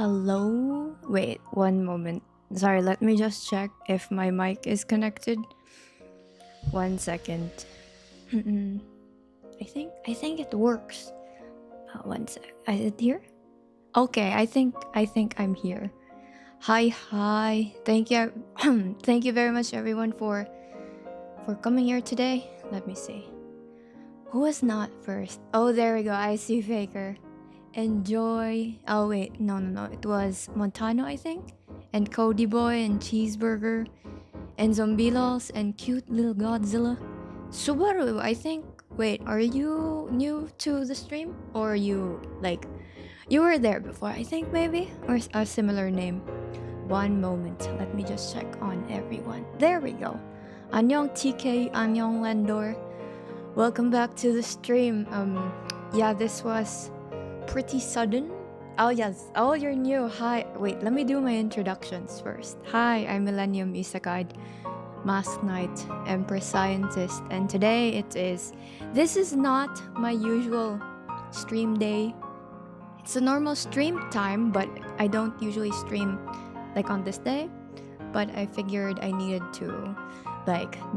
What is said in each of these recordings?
Hello? Wait, one moment. Sorry, let me just check if my mic is connected. 1 second. I think it works. One sec. Is it here? Okay, I think I'm here. Hi. Thank you. Thank you very much everyone for coming here today. Let me see. Who was not first? Oh, there we go. I see Faker. Enjoy. Oh wait, no. It was Montano, I think, and Cody Boy and Cheeseburger and Zombilos and cute little Godzilla. Subaru, I think. Wait, are you new to the stream or you you were there before? I think maybe or a similar name. One moment. Let me just check on everyone. There we go. Annyeong TK, Annyeong Lendor. Welcome back to the stream. Yeah, this was pretty sudden. Oh yes. Oh, you're new. Hi. Wait, let me do my introductions first. Hi, I'm Millennium Isekai'd, Mask Knight, Empress Scientist, and today this is not my usual stream day. It's a normal stream time, but I don't usually stream on this day. But I figured I needed to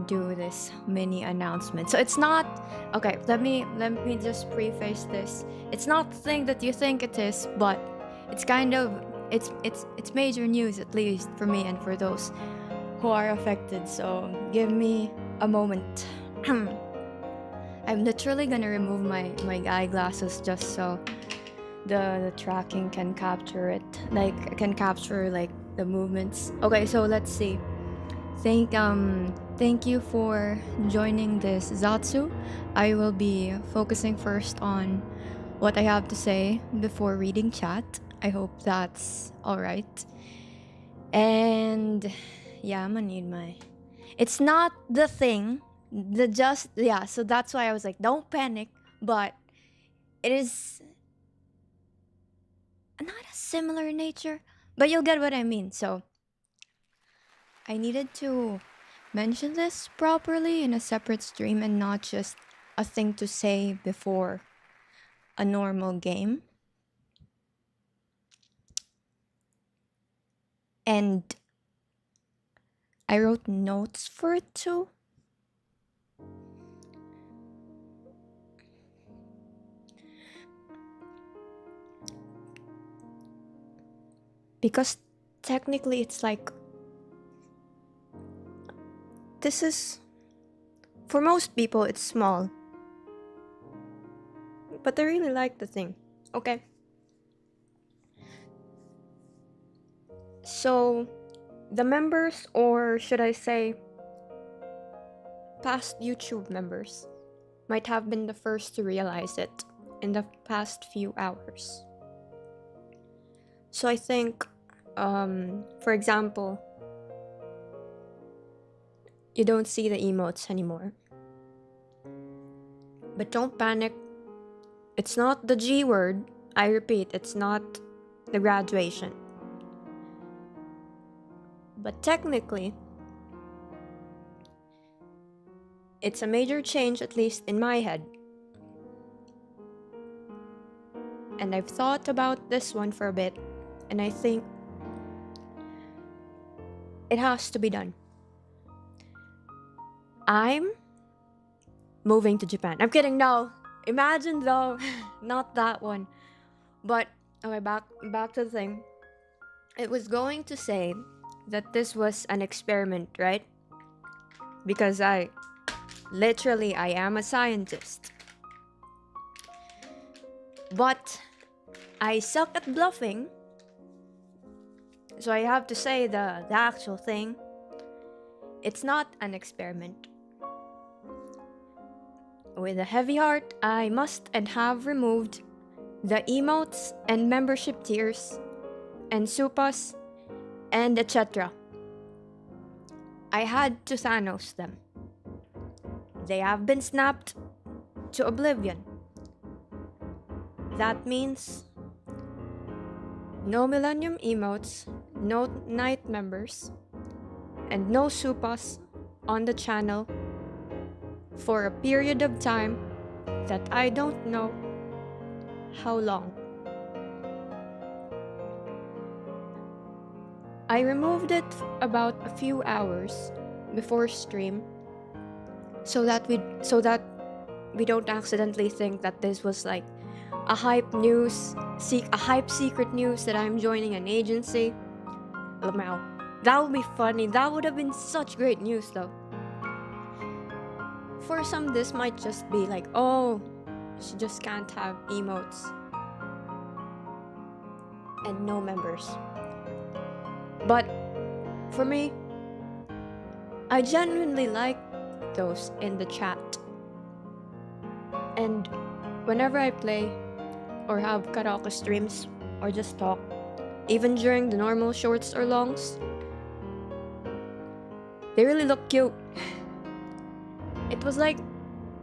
do this mini announcement. So it's not okay. Let me just preface this. It's not the thing that you think it is, but it's kind of it's major news, at least for me and for those who are affected. So give me a moment. I'm literally gonna remove my eyeglasses just so the tracking can capture it. Can capture the movements. Okay, so let's see. Thank you for joining this Zatsu. I will be focusing first on what I have to say before reading chat. I hope that's alright. And yeah, I'm gonna need my... It's not the thing. So that's why I was like, don't panic. But it is not a similar nature, but you'll get what I mean. So I needed to mention this properly in a separate stream and not just a thing to say before a normal game. And I wrote notes for it too. Because technically it's this is, for most people it's small, but I really like the thing. Okay, so the members, or should I say past YouTube members, might have been the first to realize it in the past few hours. So I think for example, you don't see the emotes anymore. But don't panic. It's not the G word. I repeat, it's not the graduation. But technically, it's a major change, at least in my head. And I've thought about this one for a bit, and I think it has to be done. I'm moving to Japan. I'm kidding, no. Imagine though, not that one. But okay, back to the thing. It was going to say that this was an experiment, right? Because I am a scientist. But I suck at bluffing. So I have to say the actual thing. It's not an experiment. With a heavy heart, I must and have removed the emotes and membership tiers and supas and etc. I had to Thanos them. They have been snapped to oblivion. That means no Millennium emotes, no night members, and no supas on the channel for a period of time that I don't know how long. I removed it about a few hours before stream so that we don't accidentally think that this was like a hype secret news that I'm joining an agency. Lamau. That would be funny. That would have been such great news though. For some, this might just be like, oh, she just can't have emotes and no members. But for me, I genuinely like those in the chat. And whenever I play or have karaoke streams or just talk, even during the normal shorts or longs, they really look cute. It was like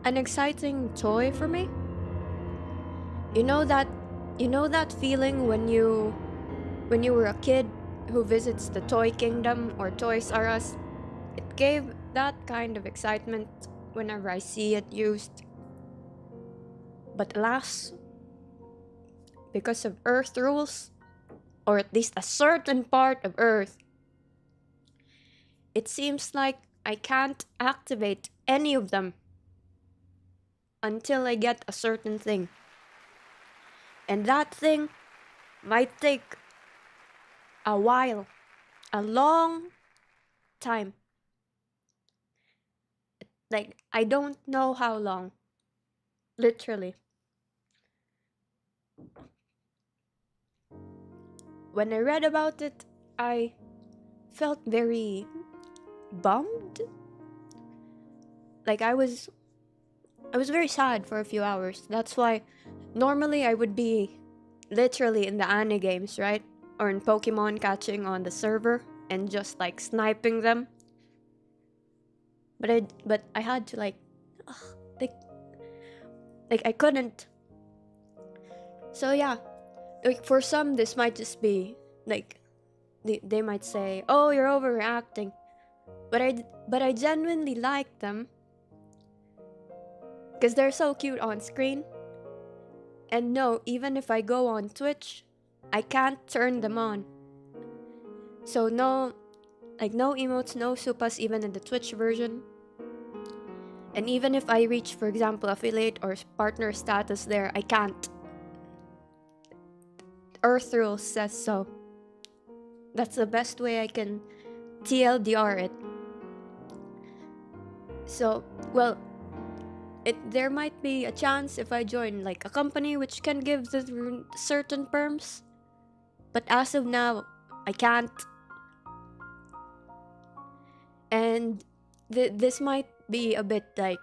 an exciting toy for me. You know that feeling when you were a kid who visits the Toy Kingdom or Toys R Us? It gave that kind of excitement whenever I see it used. But alas, because of Earth rules, or at least a certain part of Earth, it seems like I can't activate any of them until I get a certain thing. And that thing might take a while, a long time. Like, I don't know how long. Literally. When I read about it, I felt very bummed. Like I was very sad for a few hours. That's why normally I would be literally in the Anne games, right? Or in Pokemon catching on the server and just like sniping them. But I had to like I couldn't. So yeah, like for some this might just be like they might say, "Oh, you're overreacting." But I genuinely like them because they're so cute on screen. And no, even if I go on Twitch, I can't turn them on. So no emotes, no supas even in the Twitch version. And even if I reach, for example, affiliate or partner status there, I can't. Earth rules says so. That's the best way I can TLDR it. So, well, there might be a chance if I join like a company which can give the certain perms. But as of now, I can't. And this might be a bit like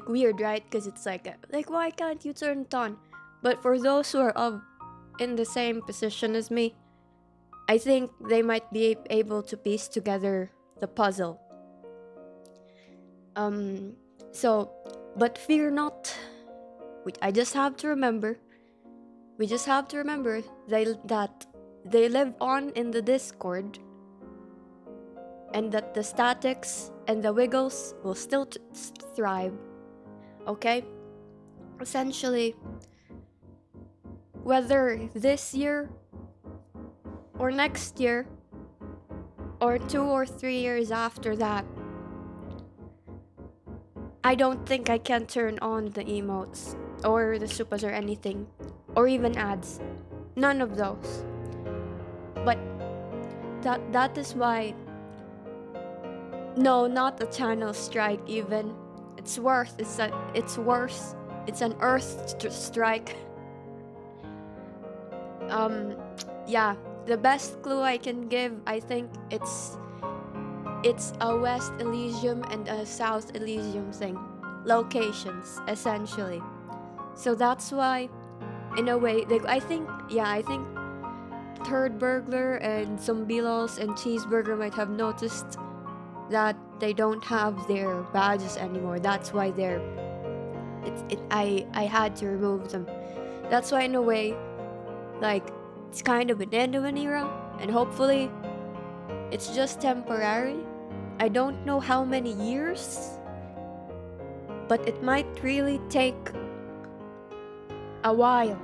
weird, right? Because it's like why can't you turn it on? But for those who are in the same position as me, I think they might be able to piece together the puzzle. So, but fear not. I just have to remember. We just have to remember that they live on in the Discord, and that the statics and the wiggles will still thrive. Okay? Essentially, whether this year or next year or 2 or 3 years after that, I don't think I can turn on the emotes or the supas or anything, or even ads. None of those. But that is why. No, not a channel strike even. It's worse. It's an earth strike. Yeah, the best clue I can give, I think it's a West Elysium and a South Elysium thing. Locations, essentially. So that's why, in a way, I think Third Burglar and Zombilos and Cheeseburger might have noticed that they don't have their badges anymore. That's why I had to remove them. That's why, in a way, like, it's kind of an end of an era, and hopefully it's just temporary. I don't know how many years, but it might really take a while.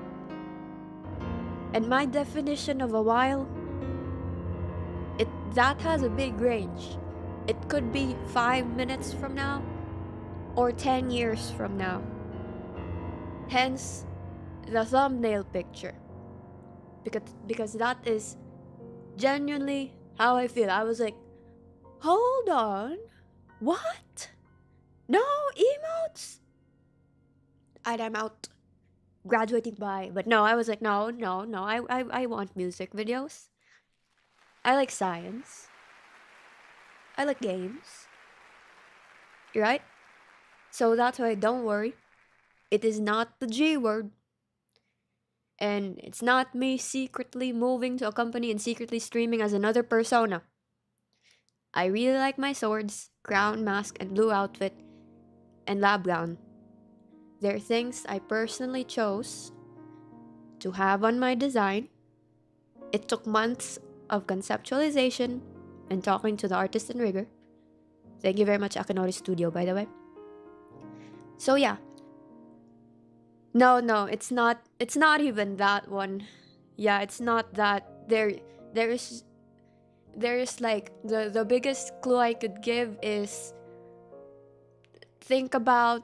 And my definition of a while that has a big range. It could be 5 minutes from now or 10 years from now. Hence the thumbnail picture. Because that is genuinely how I feel. I was like, hold on, what? No emotes? And I'm out graduating by. But no, I was like, no. I want music videos. I like science. I like games. Right? So that's why don't worry. It is not the G word. And it's not me secretly moving to a company and secretly streaming as another persona. I really like my swords, crown, mask, and blue outfit, and lab gown. They're things I personally chose to have on my design. It took months of conceptualization and talking to the artist and rigger. Thank you very much, Akanori Studio, by the way. So yeah. No, it's not even that one. Yeah, it's not that. There's like the biggest clue I could give is think about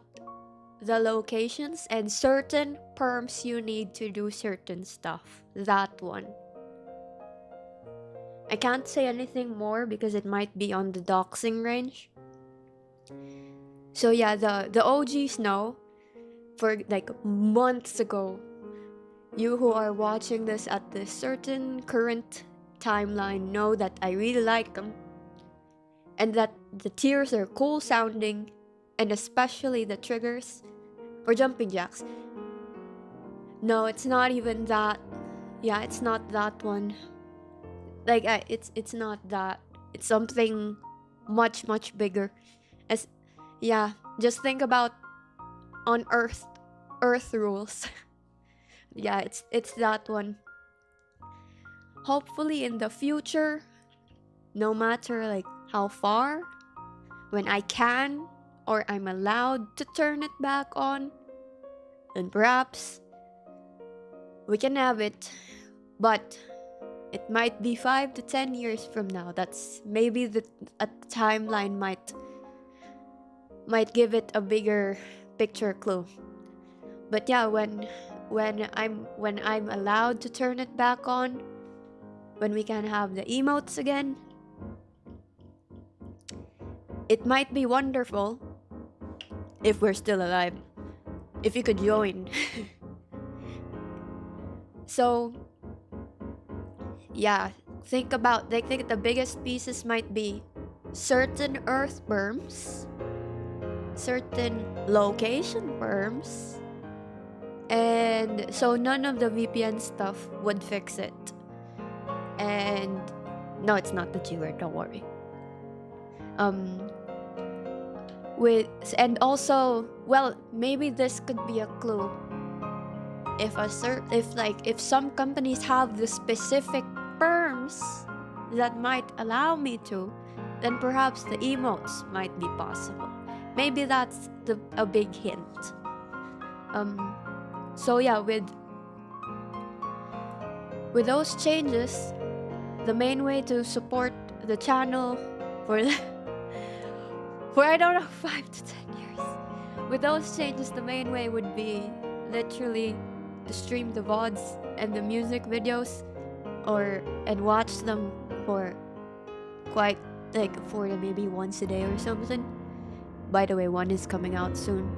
the locations and certain perms you need to do certain stuff. That one. I can't say anything more because it might be on the doxing range. So yeah, the OGs know for like months ago. You who are watching this at this certain current timeline know that I really like them. And that the tears are cool sounding, and especially the triggers for jumping jacks. No, it's not even that. Yeah, it's not that one. Like it's not that. It's something much bigger. As yeah, just think about on Earth rules. Yeah, it's that one. Hopefully in the future, no matter like how far, when I can or I'm allowed to turn it back on, then perhaps we can have it. But it might be 5 to 10 years from now. That's maybe a timeline might give it a bigger picture clue. But yeah, when I'm allowed to turn it back on, when we can have the emotes again, it might be wonderful if we're still alive. If you could join. So yeah, think about, I think the biggest pieces might be certain earth berms, certain location berms, and so none of the VPN stuff would fix it. And no, it's not the G word, don't worry. With and also, well, maybe this could be a clue. If some companies have the specific terms that might allow me to, then perhaps the emotes might be possible. Maybe that's a big hint. So yeah, with those changes, the main way to support the channel for I don't know 5 to 10 years. With those changes, the main way would be literally to stream the VODs and the music videos, and watch them for quite like for maybe once a day or something. By the way, one is coming out soon,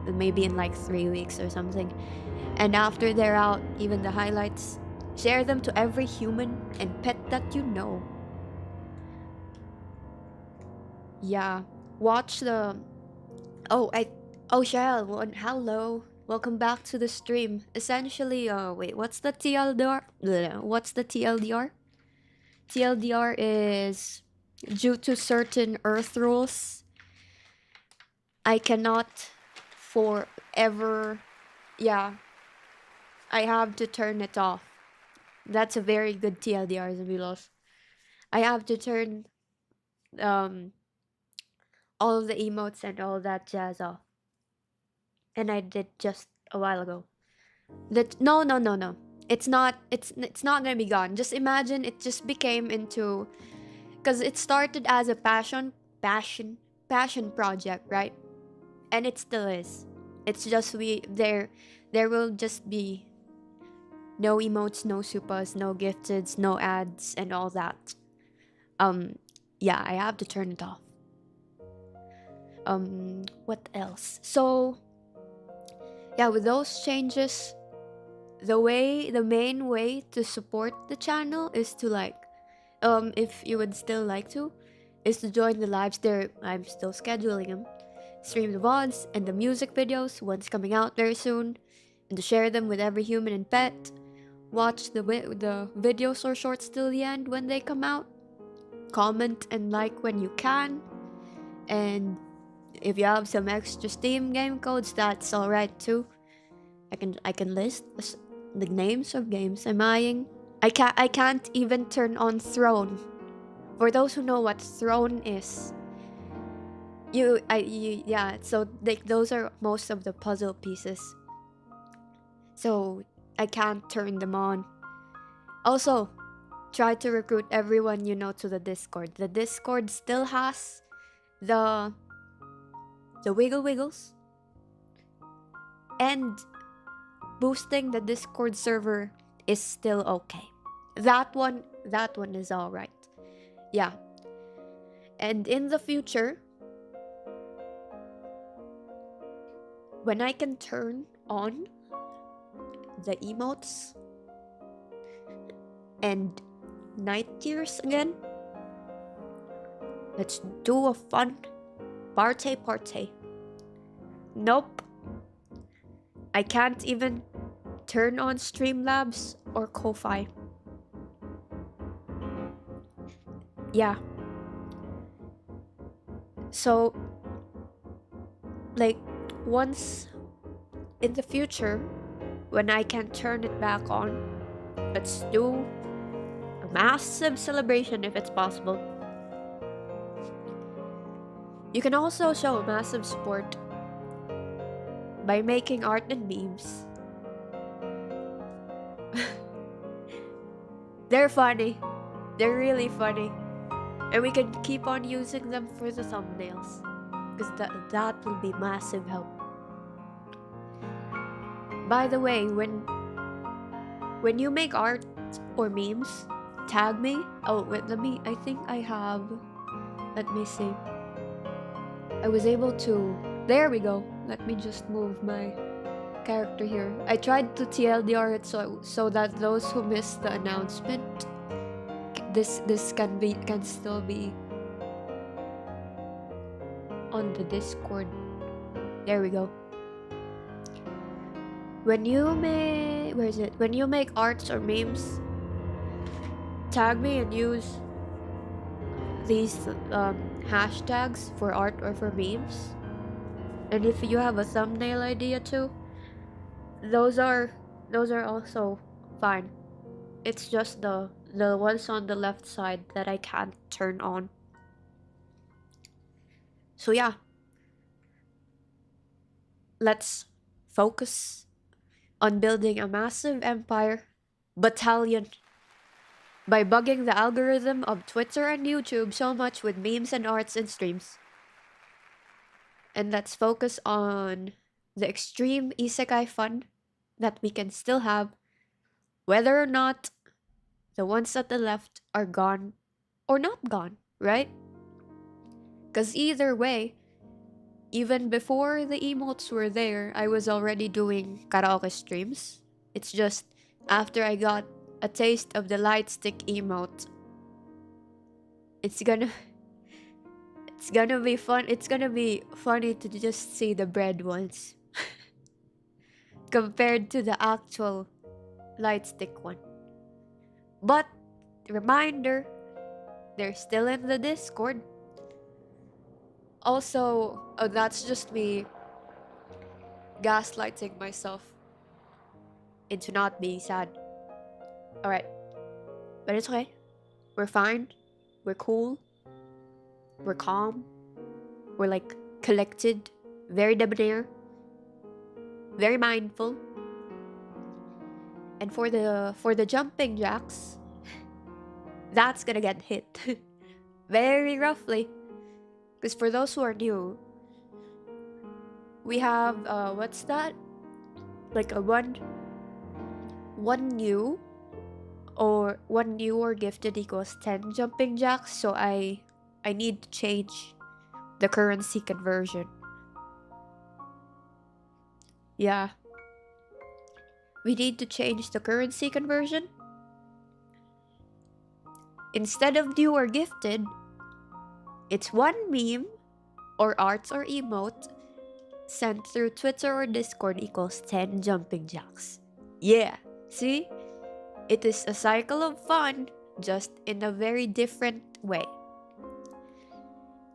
maybe in like 3 weeks or something. And after they're out, even the highlights, share them to every human and pet that you know. Yeah, watch the. Shell, hello. Welcome back to the stream. Essentially, wait, what's the TLDR? What's the TLDR? TLDR is due to certain Earth rules, I cannot forever. Yeah, I have to turn it off. That's a very good TLDR, Zabilos. I have to turn all of the emotes and all that jazz off. And I did just a while ago. No. it's not gonna be gone. Just imagine it just became into, because it started as a passion project, right? And it still is. It's just there will just be no emotes, no supers, no gifteds, no ads, and all that. Yeah, I have to turn it off. What else? So yeah, with those changes, the main way to support the channel is to like, if you would still like to, is to join the lives there. I'm still scheduling them. Stream the VODs and the music videos once coming out very soon, and to share them with every human and pet. Watch the videos or shorts till the end when they come out. Comment and like when you can. And if you have some extra Steam game codes, that's alright too. I can list the names of games I'm eyeing. I can't even turn on Throne. For those who know what Throne is, yeah. So those are most of the puzzle pieces. So I can't turn them on. Also, try to recruit everyone you know to the Discord. The Discord still has the Wiggle Wiggles, and boosting the Discord server is still okay. That one is alright. Yeah. And in the future, when I can turn on the emotes and night tiers again, let's do a fun party. Nope. I can't even turn on Streamlabs or Ko-Fi. Yeah. So, like, once in the future, when I can turn it back on, let's do a massive celebration if it's possible. You can also show massive support by making art and memes. They're funny. They're really funny. And we can keep on using them for the thumbnails, because that will be massive help. By the way, when you make art or memes, tag me. Oh wait, I think I have, let me see. I was able to, there we go. Let me just move my character here. I tried to TLDR it so that those who missed the announcement, this can still be on the Discord. There we go. When you make, where is it? When you make arts or memes, tag me and use these hashtags for art or for memes. And if you have a thumbnail idea too, those are also fine. It's just the ones on the left side that I can't turn on. So yeah, let's focus on building a massive empire battalion by bugging the algorithm of Twitter and YouTube so much with memes and arts and streams. And let's focus on the extreme isekai fun that we can still have, whether or not the ones at the left are gone or not gone, right? Because either way, even before the emotes were there, I was already doing karaoke streams. It's just after I got a taste of the light stick emote, it's gonna be fun. It's gonna be funny to just see the bread ones compared to the actual light stick one. But reminder, they're still in the Discord. Also, oh, that's just me gaslighting myself into not being sad. Alright. But it's okay. We're fine. We're cool. We're calm. We're like collected. Very debonair. Very mindful. And for the jumping jacks, that's gonna get hit very roughly. Because for those who are new, we have what's that? Like a one new or gifted equals 10 jumping jacks. So I need to change the currency conversion. Yeah. We need to change the currency conversion. Instead of new or gifted, it's one meme or arts or emote sent through Twitter or Discord equals 10 jumping jacks. Yeah, see? It is a cycle of fun, just in a very different way.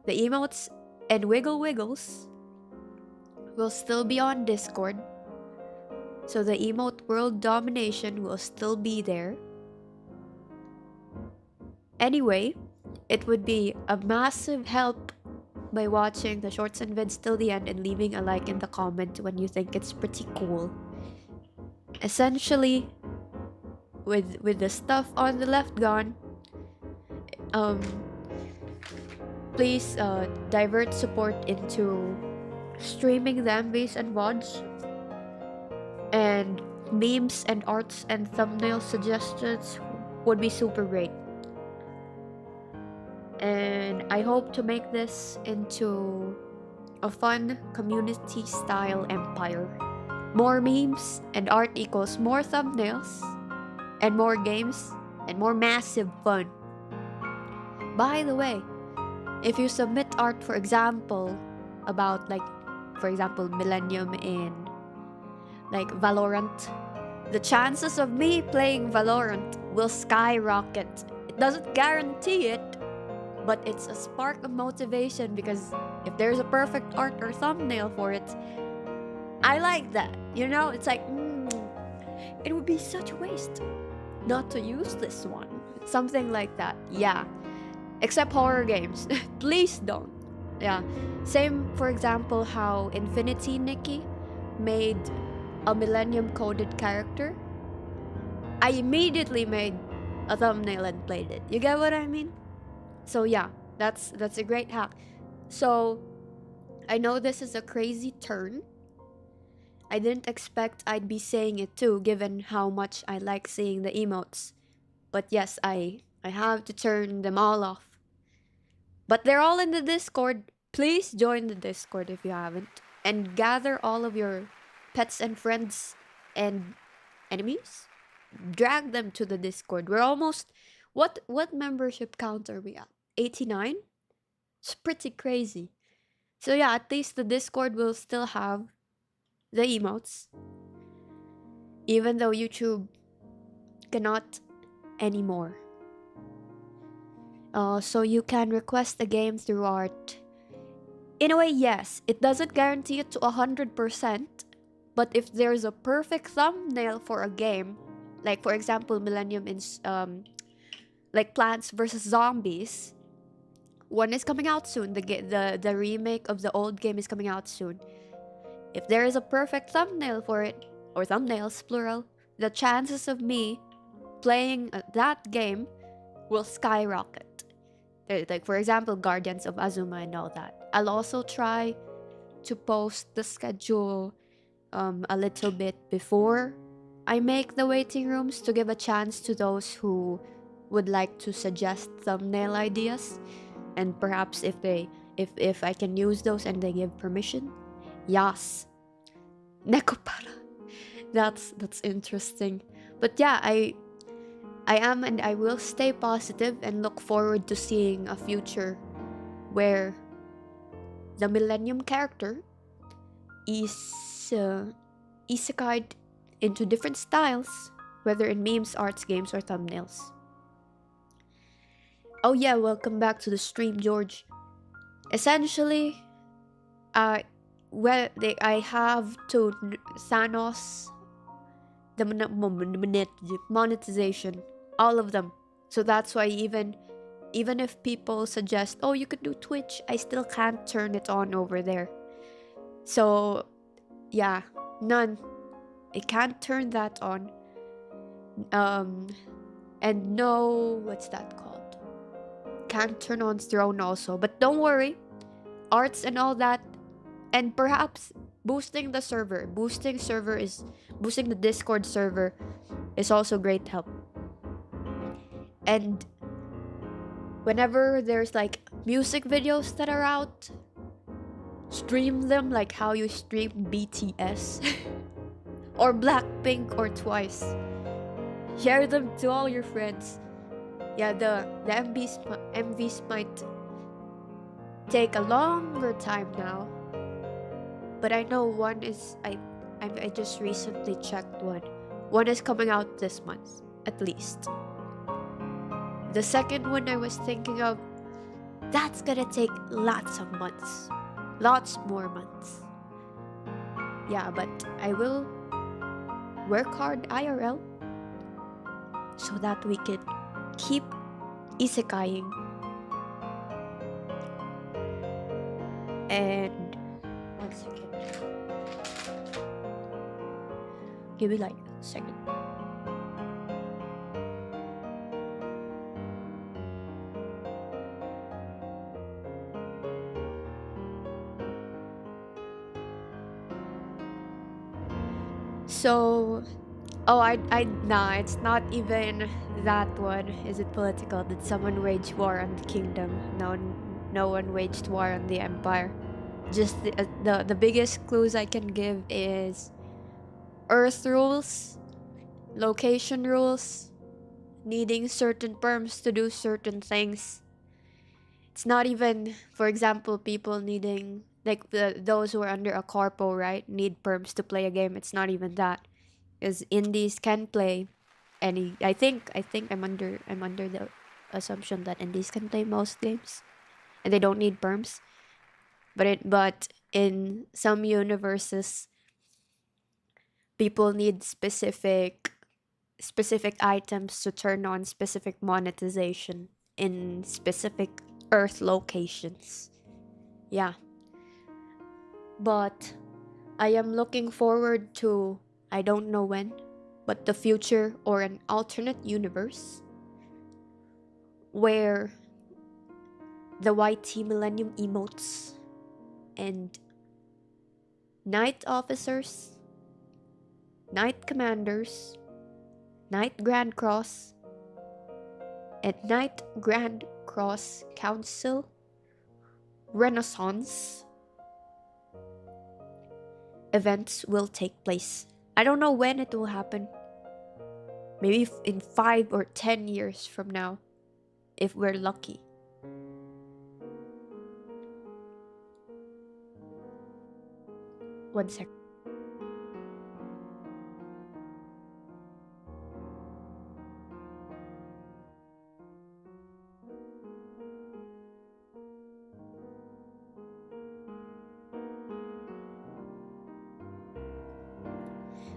The emotes and wiggle wiggles will still be on Discord, so the emote world domination will still be there. Anyway, it would be a massive help by watching the shorts and vids till the end and leaving a like in the comment when you think it's pretty cool. Essentially, with the stuff on the left gone, please divert support into streaming the MVs and VODs, and memes and arts and thumbnail suggestions would be super great. And I hope to make this into a fun community style empire. More memes and art equals more thumbnails and more games and more massive fun. By the way, if you submit art, for example, about Millennium in like Valorant, the chances of me playing Valorant will skyrocket. It doesn't guarantee it, but it's a spark of motivation, because if there's a perfect art or thumbnail for it, I like that. You know, it's like, it would be such a waste not to use this one. Something like that. Yeah. Except horror games. Please don't. Yeah. Same, for example, how Infinity Nikki made a Millennium coded character. I immediately made a thumbnail and played it. You get what I mean? So yeah, that's a great hack. So I know this is a crazy turn. I didn't expect I'd be saying it too, given how much I like seeing the emotes. But yes, I have to turn them all off. But they're all in the Discord. Please join the Discord if you haven't, and gather all of your pets and friends and enemies. Drag them to the Discord. We're almost, what membership count are we at? 89? It's pretty crazy. So yeah, at least the Discord will still have the emotes, even though YouTube cannot anymore. So you can request a game through art. In a way, yes, it doesn't guarantee it to 100%, but if there's a perfect thumbnail for a game, like for example Millennium in like Plants vs Zombies, one is coming out soon. The remake of the old game is coming out soon. If there is a perfect thumbnail for it, or thumbnails plural, the chances of me playing that game will skyrocket. Like for example, Guardians of Azuma and all that. I'll also try to post the schedule a little bit before I make the waiting rooms, to give a chance to those who would like to suggest thumbnail ideas, and perhaps if I can use those and they give permission. Yes. Nekopara. That's interesting. But yeah, I am and I will stay positive and look forward to seeing a future where the Millennium character is Isekai'd into different styles, whether in memes, arts, games, or thumbnails. Oh yeah, welcome back to the stream, George. Essentially, I have to Thanos the monetization, all of them. So that's why even if people suggest, oh, you could do Twitch, I still can't turn it on over there. So yeah, none. I can't turn that on. Um, and no, what's that called? Can't turn on throne also. But don't worry, arts and all that, and perhaps boosting the server. Boosting the Discord server is also great help. And whenever there's like music videos that are out, stream them like how you stream BTS or Blackpink or Twice. Share them to all your friends. Yeah, the MVs might take a longer time now, but I know one is I just recently checked one. One is coming out this month, at least. The second one I was thinking of, that's gonna take lots of months. Lots more months. Yeah, but I will work hard IRL so that we can keep isekaiing. And 1 second. Give me like a second. So, nah, it's not even that one. Is it political? Did someone wage war on the kingdom? No, no one waged war on the empire. Just the biggest clues I can give is Earth rules, location rules, needing certain perms to do certain things. It's not even, for example, people needing like those who are under a corpo, right? Need perms to play a game. It's not even that, because indies can play any. I think I'm under the assumption that indies can play most games, and they don't need perms. But in some universes, people need specific items to turn on specific monetization in specific Earth locations. Yeah. But I am looking forward to, I don't know when, but the future or an alternate universe where the YT Millennium emotes and Knight officers, Knight commanders, Knight Grand Cross, and Knight Grand Cross Council Renaissance events will take place. I don't know when it will happen. Maybe in 5 or 10 years from now, if we're lucky. One sec.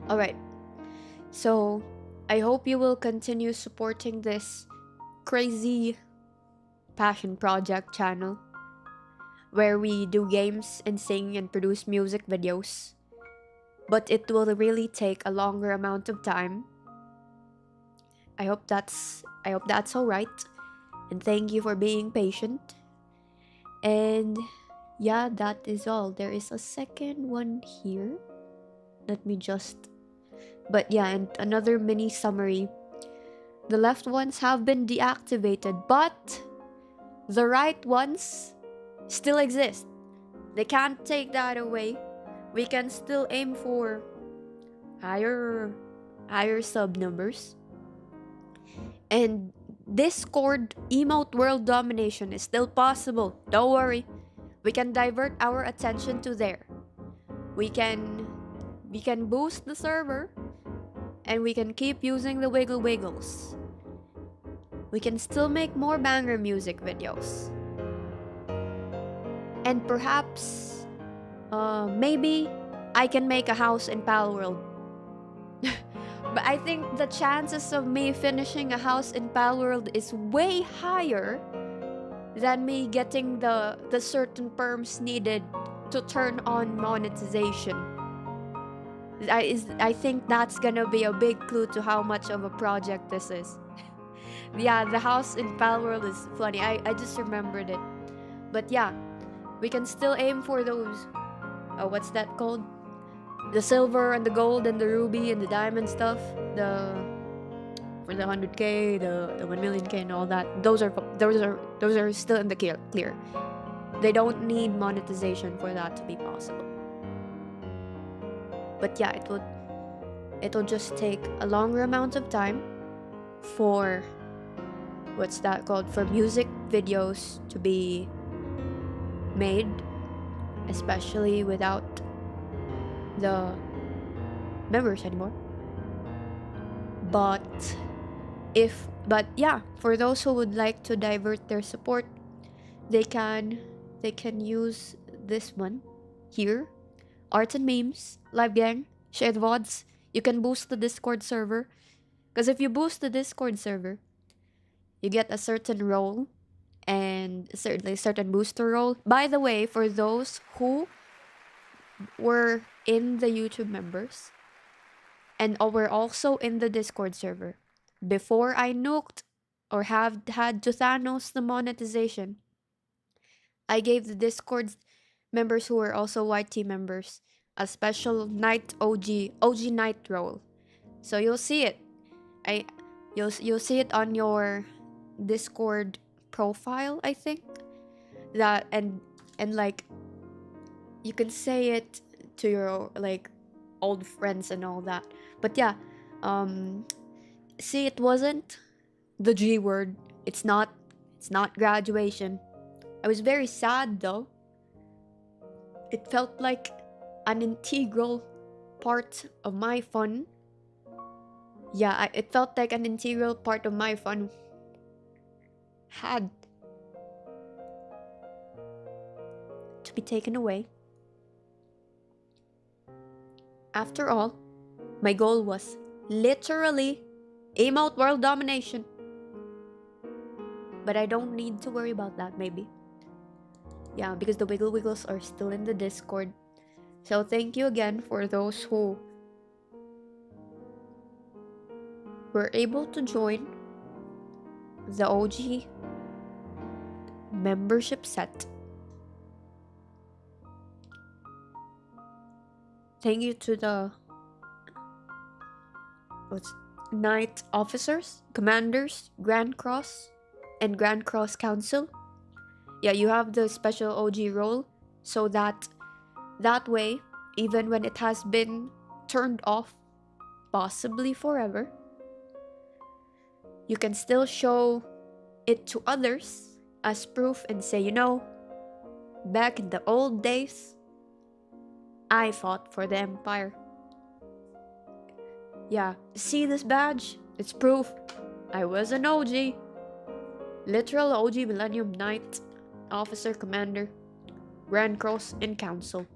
Alright. So, I hope you will continue supporting this crazy passion project channel where we do games and sing and produce music videos. But it will really take a longer amount of time. I hope that's alright. And thank you for being patient. And yeah, that is all. There is a second one here. Let me just... But yeah, and another mini summary. The left ones have been deactivated, but the right ones still exist. They can't take that away. We can still aim for higher sub numbers. And Discord emote world domination is still possible. Don't worry. We can divert our attention to there. We can boost the server, and we can keep using the wiggle wiggles. We can still make more banger music videos. And perhaps, maybe I can make a house in Palworld. But I think the chances of me finishing a house in Palworld is way higher than me getting the certain perms needed to turn on monetization. I think that's gonna be a big clue to how much of a project this is. Yeah, the house in Palworld is funny. I just remembered it. But yeah, we can still aim for those. What's that called? The silver and the gold and the ruby and the diamond stuff. For the 100K, the 1 million K and all that. Those are still in the clear. They don't need monetization for that to be possible. But yeah, it'll just take a longer amount of time for what's that called? For music videos to be made, especially without the members anymore. But yeah, for those who would like to divert their support, they can use this one here. Art and memes, live gang, shared VODs. You can boost the Discord server. Because if you boost the Discord server, you get a certain role and certainly certain booster role. By the way, for those who were in the YouTube members and were also in the Discord server, before I nuked or had to Thanos the monetization, I gave the Discord members who were also YT members a special night OG night role. So you'll see it. You'll see it on your Discord profile, I think. That and like you can say it to your like old friends and all that. But yeah, see, it wasn't the G word. It's not graduation. I was very sad though. It felt like an integral part of my fun. Yeah, it felt like an integral part of my fun had to be taken away. After all, my goal was literally aim out world domination. But I don't need to worry about that, maybe. Yeah, because the Wiggle Wiggles are still in the Discord. So thank you again for those who were able to join the OG membership set. Thank you to the Knight Officers, Commanders, Grand Cross, and Grand Cross Council. Yeah, you have the special OG role, so that way, even when it has been turned off, possibly forever, you can still show it to others as proof and say, you know, back in the old days, I fought for the Empire. Yeah, see this badge? It's proof. I was an OG. Literal OG Millennium Knight, Officer Commander, Grand Cross, and Council.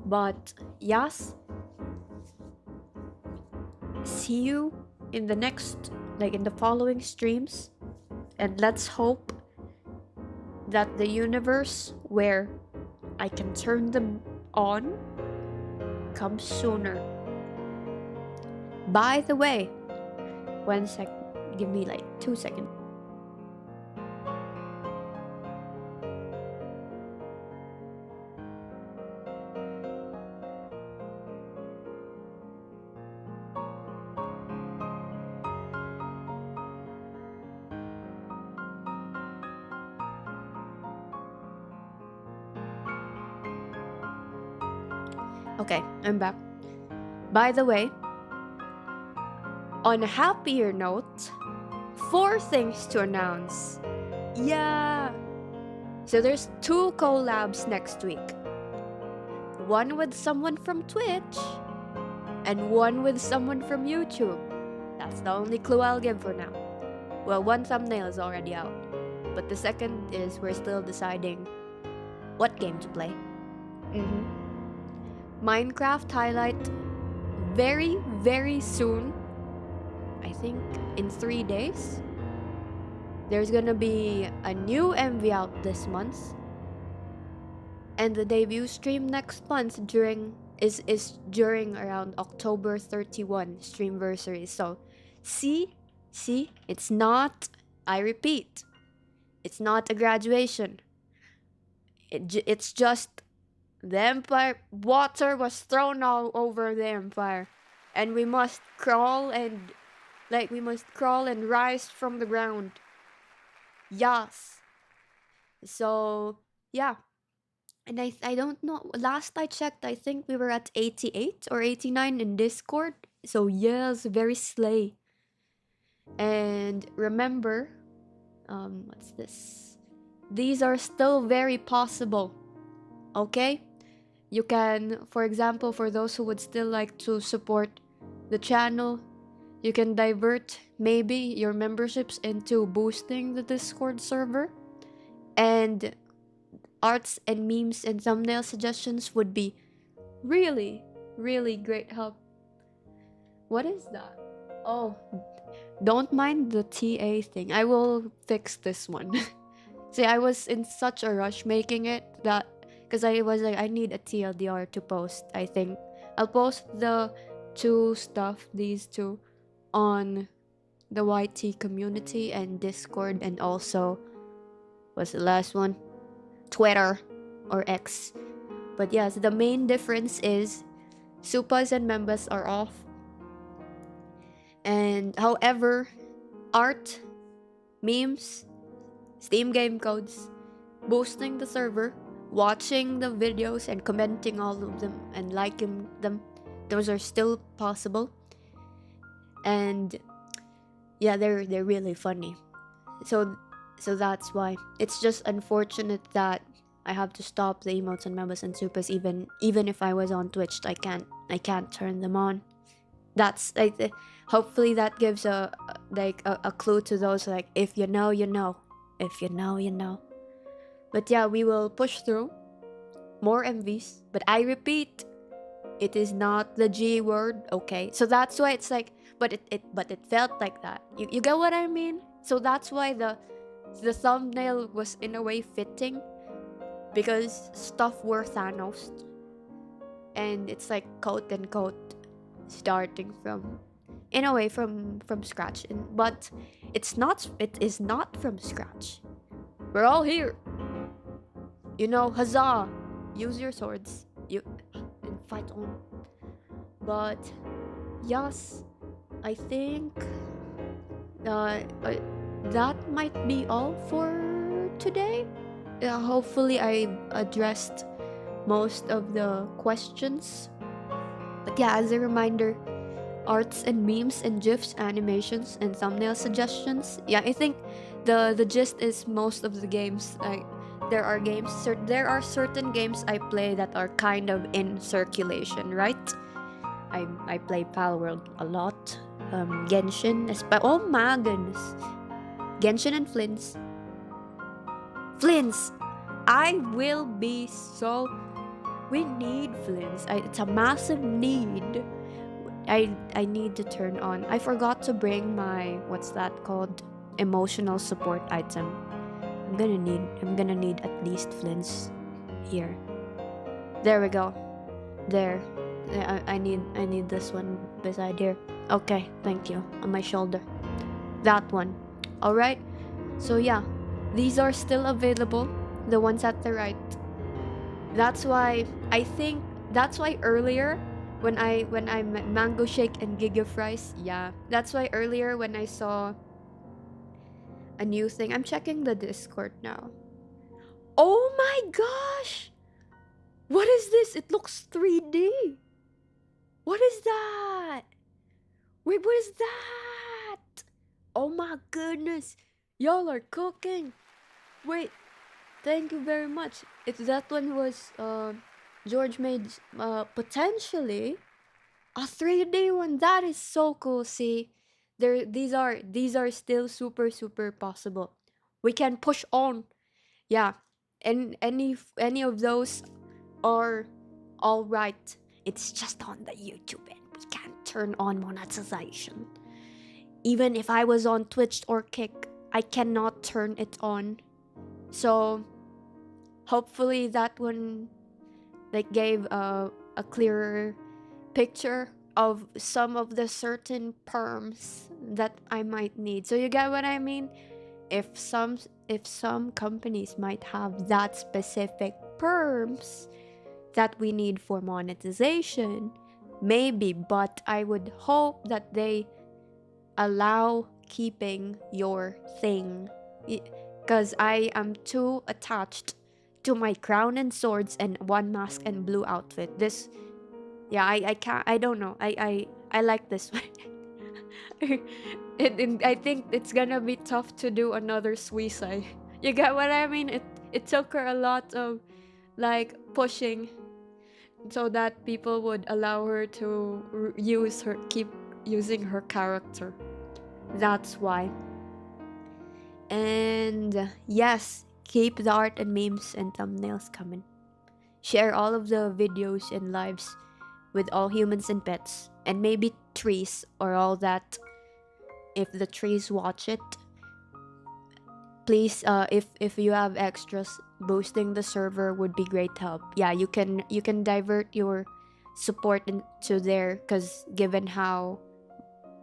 But, yes. See you in the next, in the following streams. And let's hope that the universe where I can turn them on comes sooner. By the way, 1 sec, give me 2 seconds. Okay, I'm back. By the way, on a happier note, 4 things to announce. Yeah! So there's 2 collabs next week. One with someone from Twitch, and one with someone from YouTube. That's the only clue I'll give for now. Well, one thumbnail is already out, but the second is we're still deciding what game to play. Minecraft highlight very, very soon. I think in 3 days. There's gonna be a new MV out this month. And the debut stream next month during is during around October 31 streamversary. So see, it's not, I repeat, it's not a graduation. It's just the empire, water was thrown all over the empire, and we must crawl and rise from the ground. Yes. So yeah, and I don't know. Last I checked, I think we were at 88 or 89 in Discord. So yes, very slay. And remember, what's this? These are still very possible. Okay? You can, for example, for those who would still like to support the channel, you can divert maybe your memberships into boosting the Discord server. And arts and memes and thumbnail suggestions would be really, really great help. What is that? Oh, don't mind the TA thing. I will fix this one. See, I was in such a rush making it that because I was like, I need a TLDR to post. I think I'll post the these two, on the YT community and Discord, and also what's the last one? Twitter or X. But yes, the main difference is Supas and Membas are off. And however, art, memes, Steam game codes, boosting the server, watching the videos and commenting all of them and liking them, those are still possible. And yeah, they're really funny. So that's why it's just unfortunate that I have to stop the emotes and members and supers. Even if I was on Twitch, I can't turn them on. That's like, hopefully that gives a clue to those, like, if you know, you know. If you know, you know. But yeah, we will push through more MVs. But I repeat, it is not the G word, okay? So that's why it's like, but it felt like that. You get what I mean? So that's why the thumbnail was in a way fitting, because stuff were Thanos, and it's like quote unquote starting from, in a way, from scratch. But it is not from scratch. We're all here. You know, huzzah! Use your swords. And fight on. But yes, I think that might be all for today. Hopefully I addressed most of the questions. But yeah, as a reminder, arts and memes and gifs, animations and thumbnail suggestions. Yeah, I think the gist is most of the games. There are certain games I play that are kind of in circulation, right? I play Palworld a lot. Genshin, oh my goodness, Genshin and Flints. I will be so. We need Flints. It's a massive need. I need to turn on. I forgot to bring my, what's that called, emotional support item. I'm gonna need at least Flints here. There we go. There. I need this one beside here. Okay, thank you. On my shoulder. That one. Alright. So yeah, these are still available. The ones at the right. That's why earlier when I met Mango Shake and Giga Fries, yeah. That's why earlier when I saw a new thing, I'm checking the Discord now. Oh my gosh! What is this? It looks 3D. What is that? Wait, what is that? Oh my goodness. Y'all are cooking. Wait, thank you very much. If that one was George made potentially a 3D one, that is so cool. See, these are still super possible. We can push on. Yeah. And any of those are all right. It's just on the YouTube end. We can't turn on monetization. Even if I was on Twitch or Kick, I cannot turn it on. So hopefully that one gave a clearer picture of some of the certain perms that I might need. So you get what I mean? If some companies might have that specific perms that we need for monetization, maybe, but I would hope that they allow keeping your thing, because I am too attached to my crown and swords and one mask and blue outfit. This, yeah, I can't, I don't know, I like this one. I think it's gonna be tough to do another suicide. You get what I mean? It took her a lot of like pushing so that people would allow her to keep using her character. That's why. And yes, keep the art and memes and thumbnails coming. Share all of the videos and lives with all humans and pets, and maybe trees or all that. If the trees watch it, please, if you have extras, boosting the server would be great help. Yeah, you can divert your support into there, because given how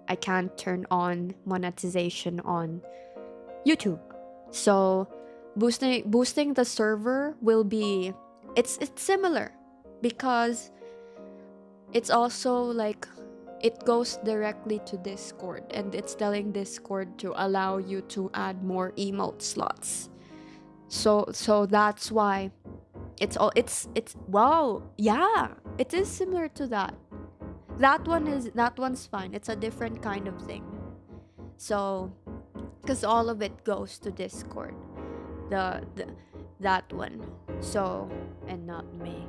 I can't turn on monetization on YouTube, so boosting the server will be, it's similar, because it's also like it goes directly to Discord, and it's telling Discord to allow you to add more emote slots. So that's why it's wow, yeah, it is similar to that. That one's fine. It's a different kind of thing. So, because all of it goes to Discord, the that one. So, and not me.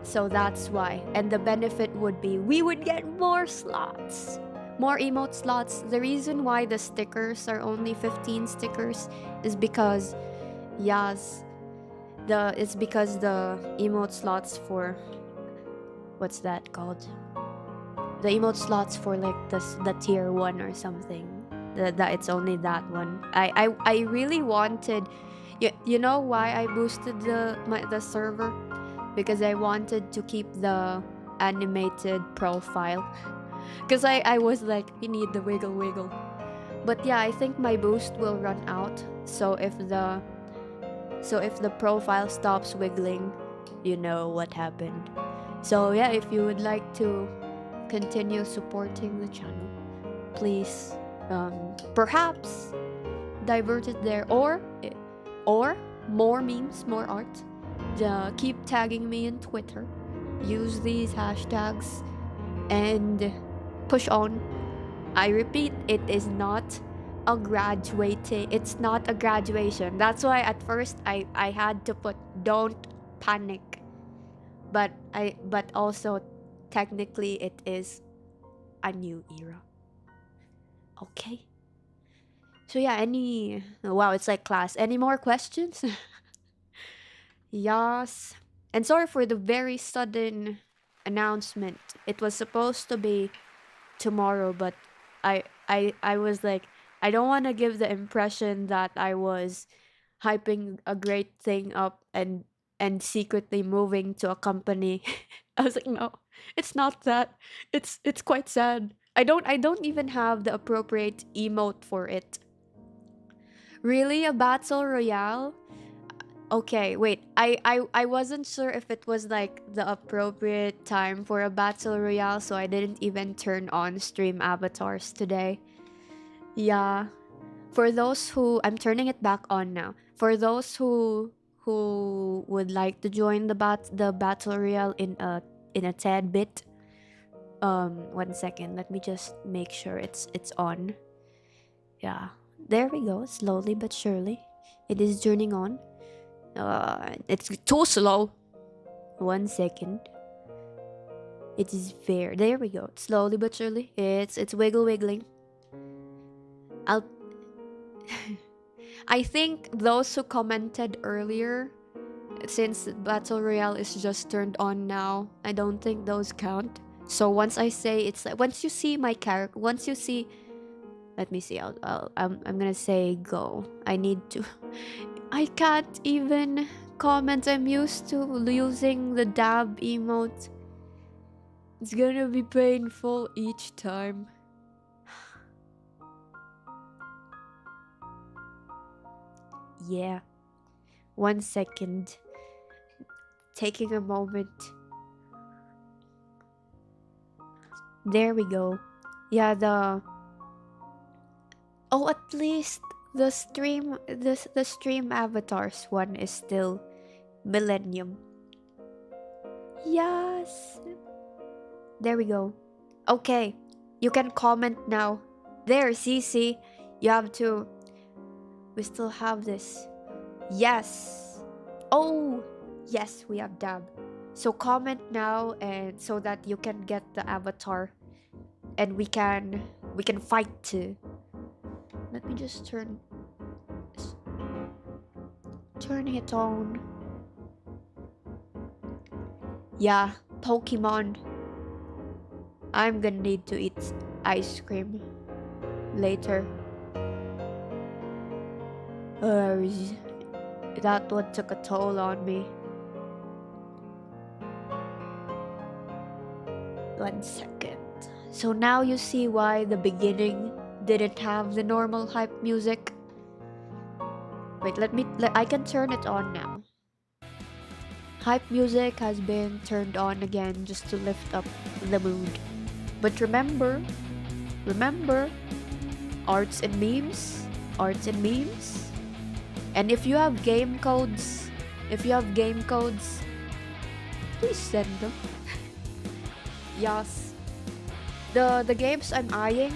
So that's why. And the benefit would be we would get more slots, more emote slots. The reason why the stickers are only 15 stickers is because, yes, it's because the emote slots for, what's that called? The emote slots for like the tier 1 or something. That it's only that one. I really wanted, you know why I boosted the server? Because I wanted to keep the animated profile. Because I was like, you need the wiggle wiggle. But yeah, I think my boost will run out. So if the profile stops wiggling, you know what happened. So yeah, if you would like to continue supporting the channel, please, perhaps divert it there, or more memes, more art. Keep tagging me in Twitter. Use these hashtags and push on. I repeat, it is not a graduating. It's not a graduation. That's why at first I had to put don't panic. But also technically it is a new era. Okay. So yeah, wow, it's like class. Any more questions? Yes. And sorry for the very sudden announcement. It was supposed to be tomorrow, but I was like, I don't want to give the impression that I was hyping a great thing up and secretly moving to a company. I was like, no, it's not that. It's quite sad. I don't even have the appropriate emote for it. Really, a battle royale? Okay, wait. I wasn't sure if it was like the appropriate time for a battle royale, so I didn't even turn on stream avatars today. Yeah. For those who, I'm turning it back on now. For those who would like to join the battle royale in a tad bit. 1 second. Let me just make sure it's on. Yeah. There we go. Slowly but surely. It is turning on. It's too slow. 1 second. It is fair. There we go. Slowly but surely. It's wiggling. I'll I think those who commented earlier, since Battle Royale is just turned on now, I don't think those count. So once I say, it's like, once you see my character, once you see, let me see, I'm gonna say go. I need to, I can't even comment. I'm used to using the dab emote. It's gonna be painful each time. Yeah. 1 second. Taking a moment. There we go. Yeah, oh, at least the stream avatars one is still Millennium. Yes. There we go. Okay. You can comment now. There, CC. You have to. We still have this. Yes. Oh, yes, we have dab. So comment now, and so that you can get the avatar, and we can fight too. Let me just turn it on. Yeah, Pokemon. I'm gonna need to eat ice cream later. That one took a toll on me. 1 second. So now you see why the beginning didn't have the normal hype music. Wait, I can turn it on now. Hype music has been turned on again just to lift up the mood. But remember, arts and memes. And if you have game codes, please send them. Yes. The games I'm eyeing,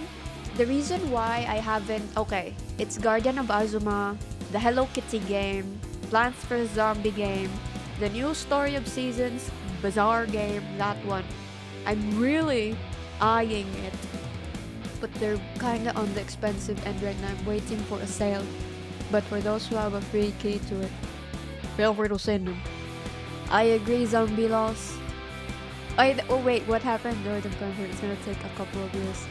the reason why I haven't, okay, it's Guardian of Azuma, the Hello Kitty game, Plants vs Zombie game, the new Story of Seasons, Bazaar game, that one. I'm really eyeing it. But they're kinda on the expensive end right now. I'm waiting for a sale. But for those who have a free key to it, feel free to send them. I agree, Zombie Loss. Oh wait, what happened? Northern Country. It's gonna take a couple of years.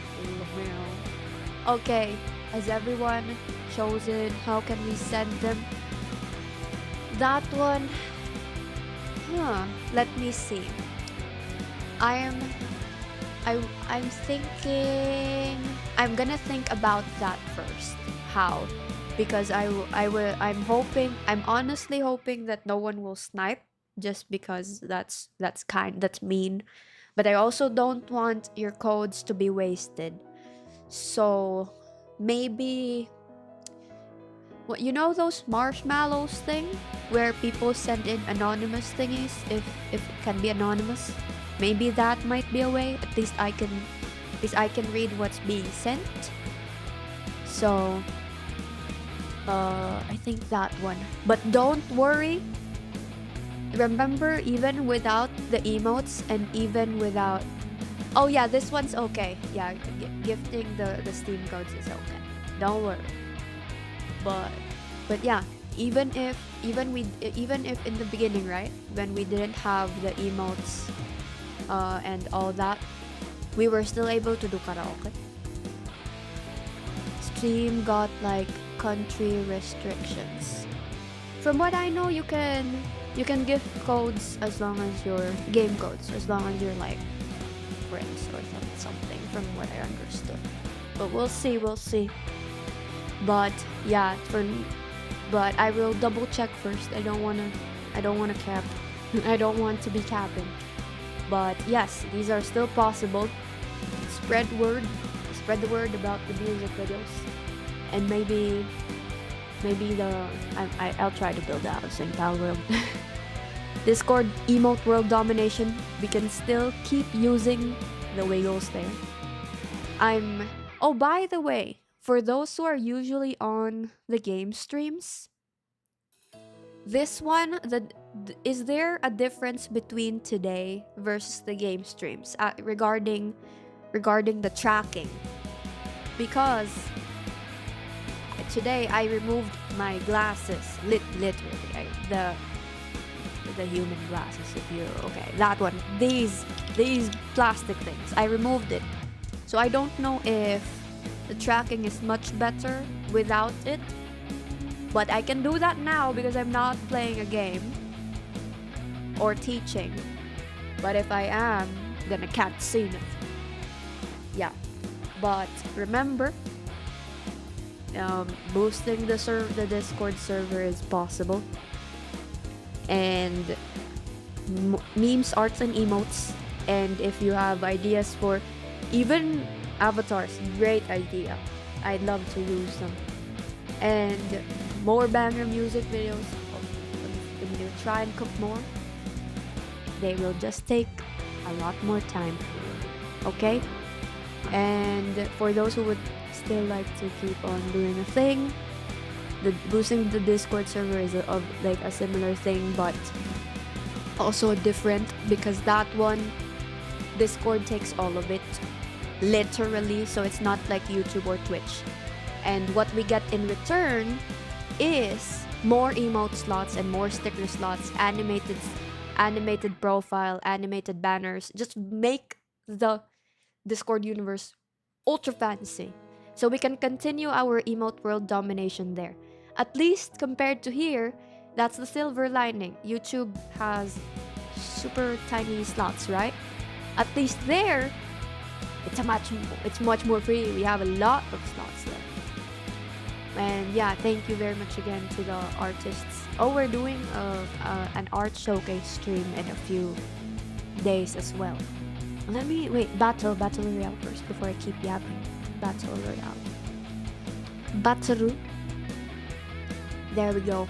Okay, has everyone chosen? How can we send them? That one. Let me see. I'm thinking. I'm gonna think about that first. How? Because I'm honestly hoping that no one will snipe, just because that's mean. But I also don't want your codes to be wasted. So maybe, what, you know those marshmallows thing where people send in anonymous thingies, if it can be anonymous? Maybe that might be a way. At least I can read what's being sent. So I think that one. But don't worry. Remember, even without the emotes and even without, oh yeah, this one's okay. Yeah, gifting the Steam codes is okay. Don't worry. But yeah, even if in the beginning, right, when we didn't have the emotes and all that, we were still able to do karaoke. Steam got like country restrictions. From what I know, you can gift codes as long as you're game codes, as long as you're like friends or something, from what I understood. But we'll see. But yeah, but I will double check first. I don't wanna cap. I don't want to be capping. But yes, these are still possible. Spread the word about the music videos, and maybe I'll try to build a house in Pal World. Discord emote world domination. We can still keep using the wiggles there. Oh, by the way, for those who are usually on the game streams, this one, is there a difference between today versus the game streams regarding the tracking? Because today I removed my glasses, literally, the human glasses, if you, okay, that one, these plastic things, I removed it. So I don't know if the tracking is much better without it, but I can do that now because I'm not playing a game. or teaching. But if I am, then I can't see nothing. Yeah. But remember, boosting the Discord server is possible. And memes, arts, and emotes. And if you have ideas for even avatars, great idea. I'd love to use them. And more banger music videos. When you try and cook more, they will just take a lot more time. Okay? And for those who would still like to keep on doing a thing, boosting the Discord server is like a similar thing, but also different, because that one, Discord takes all of it, literally, so it's not like YouTube or Twitch. And what we get in return is more emote slots and more sticker slots, animated profile, animated banners. Just make the Discord universe ultra fancy, so we can continue our emote world domination there. At least compared to here, that's the silver lining. YouTube has super tiny slots, right? At least there, it's much more free. We have a lot of slots there. And yeah, thank you very much again to the artists. Oh, we're doing an art showcase stream in a few days as well. Let me battle royale first before I keep yapping. Battle royale. Battle. There we go.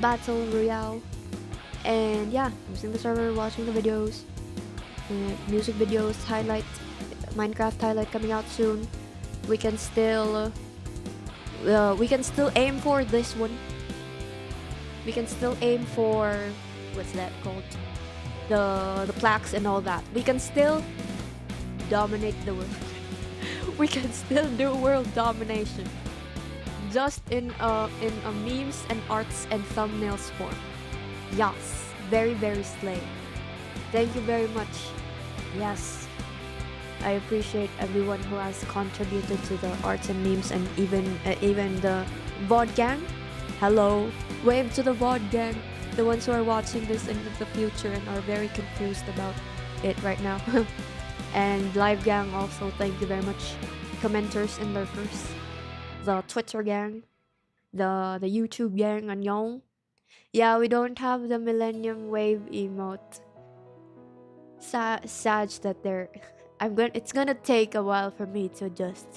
Battle royale. And yeah, using the server, watching the videos, music videos, highlight, Minecraft highlight coming out soon. We can still aim for this one. We can still aim for, what's that called? The plaques and all that. We can still dominate the world. We can still do world domination, just in memes and arts and thumbnails form. Yes, very slay. Thank you very much. Yes, I appreciate everyone who has contributed to the arts and memes, and even the VOD gang. Hello, wave to the VOD gang. The ones who are watching this in the future and are very confused about it right now. And live gang also, thank you very much. Commenters and lurkers. The Twitter gang. The YouTube gang, annyeong. Yeah, we don't have the Millennium Wave emote. Sad that they're... It's gonna take a while for me to adjust.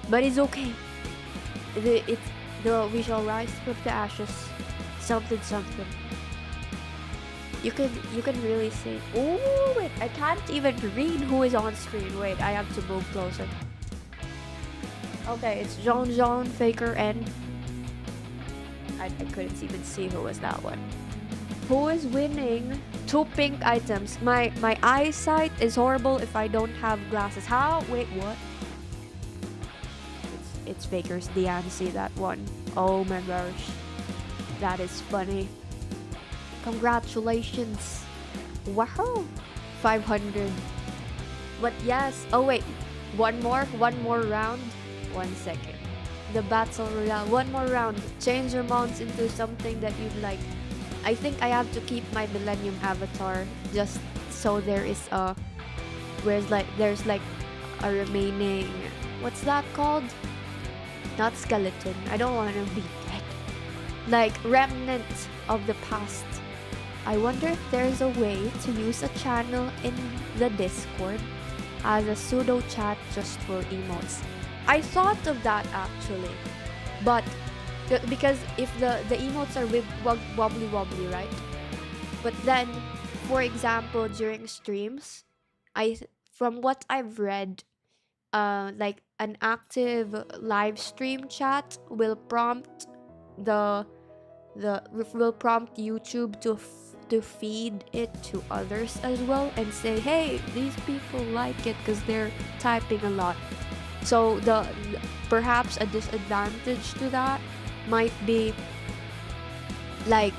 But it's okay. We shall rise from the ashes. Something. You can really see. Oh wait, I can't even read who is on screen. Wait, I have to move closer. Okay, it's Jean, Faker, and I couldn't even see who was that one. Who is winning? 2 pink items. My eyesight is horrible if I don't have glasses. How? Wait, what? It's Faker's Diane. See that one? Oh my gosh, that is funny. Congratulations. Wow. 500. But yes. Oh wait. One more round. 1 second. The battle royale. One more round. Change your mounts into something that you'd like. I think I have to keep my Millennium avatar, just so there's like a remaining, what's that called? Not skeleton. I don't want to be dead. Like remnant of the past. I wonder if there's a way to use a channel in the Discord as a pseudo chat just for emotes. I thought of that actually, but because if the emotes are wobbly, right? But then, for example, during streams, from what I've read, like an active live stream chat will prompt will prompt YouTube to feed it to others as well and say, hey, these people like it because they're typing a lot. So perhaps a disadvantage to that might be, like,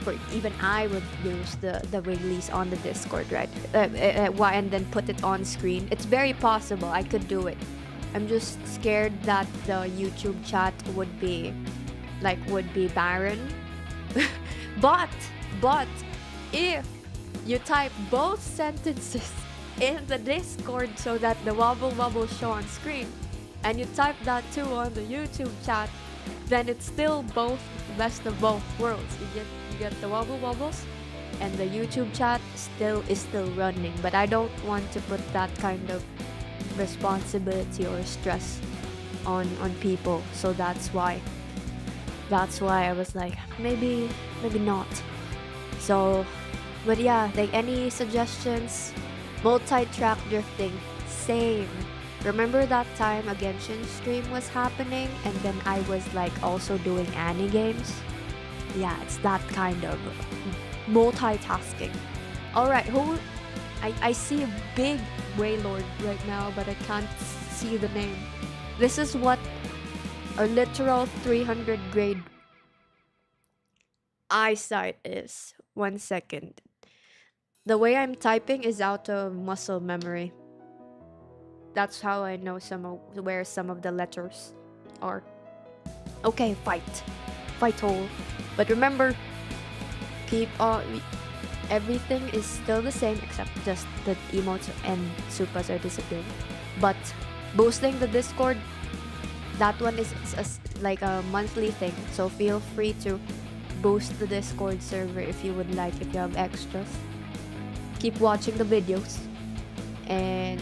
for even I would use the Wigglies on the Discord, right? And then put it on screen. It's very possible. I could do it. I'm just scared that the YouTube chat would be barren but if you type both sentences in the Discord so that the wobble wobble show on screen, and you type that too on the YouTube chat, then it's still both best of both worlds. You get the wobble wobbles, and the YouTube chat is still running. But I don't want to put that kind of responsibility or stress on people, so that's why I was like, maybe not. So, but yeah, like, any suggestions? Multi-track drifting, same. Remember that time a Genshin stream was happening and then I was like also doing Annie games? Yeah, it's that kind of multitasking. Alright, I see a big Waylord right now, but I can't see the name. This is what our literal 300 grade eyesight is. 1 second. The way I'm typing is out of muscle memory. That's how I know where some of the letters are. Okay, fight Howl. But remember, keep on. Everything is still the same except just the emotes and supas are disappearing. But boosting the Discord, that one is like a monthly thing. So feel free to boost the Discord server if you would like, if you have extras. Keep watching the videos and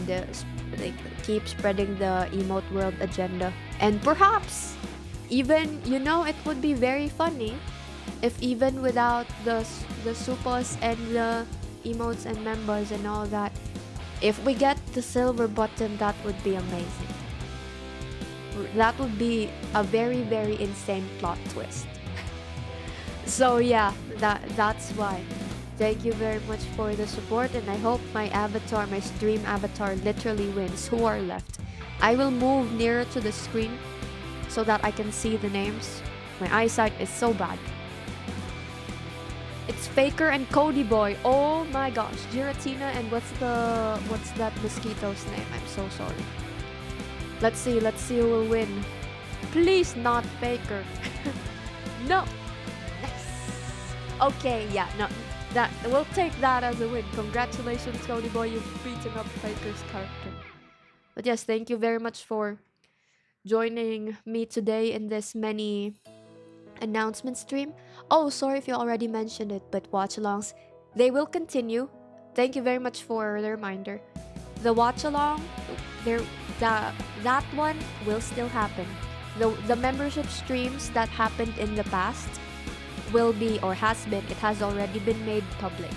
keep spreading the emote world agenda. And perhaps even, it would be very funny if even without the supas and the emotes and members and all that, if we get the silver button, that would be amazing. That would be a very, very insane plot twist. So yeah, that's why. Thank you very much for the support, and I hope my stream avatar literally wins. Who are left? I will move nearer to the screen so that I can see the names. My eyesight is so bad. It's Faker and Cody Boy. Oh my gosh. Giratina and what's that mosquito's name? I'm so sorry. Let's see who will win. Please not Faker. No. Yes. Okay, yeah, no. We'll take that as a win. Congratulations, Cody Boy, you've beaten up Faker's character. But yes, thank you very much for joining me today in this mini announcement stream. Oh, sorry if you already mentioned it, but watch-alongs, they will continue. Thank you very much for the reminder. The watch-along, that one will still happen. The membership streams that happened in the past will be, or it has already been made public.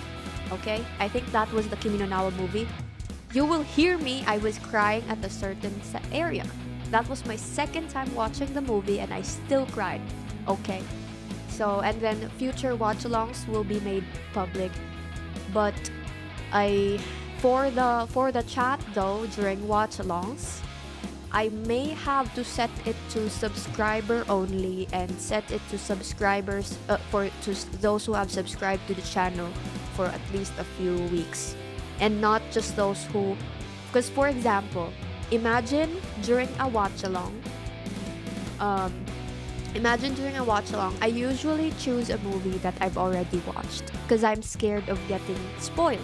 Okay? I think that was the Kimi no Na wa movie. You will hear me, I was crying at a certain area. That was my second time watching the movie and I still cried. Okay. So, and then future watch-alongs will be made public. But for the chat though, during watch-alongs, I may have to set it to subscriber only and set it to subscribers to those who have subscribed to the channel for at least a few weeks, and not just those who, because for example, imagine during a watch along, I usually choose a movie that I've already watched because I'm scared of getting spoiled.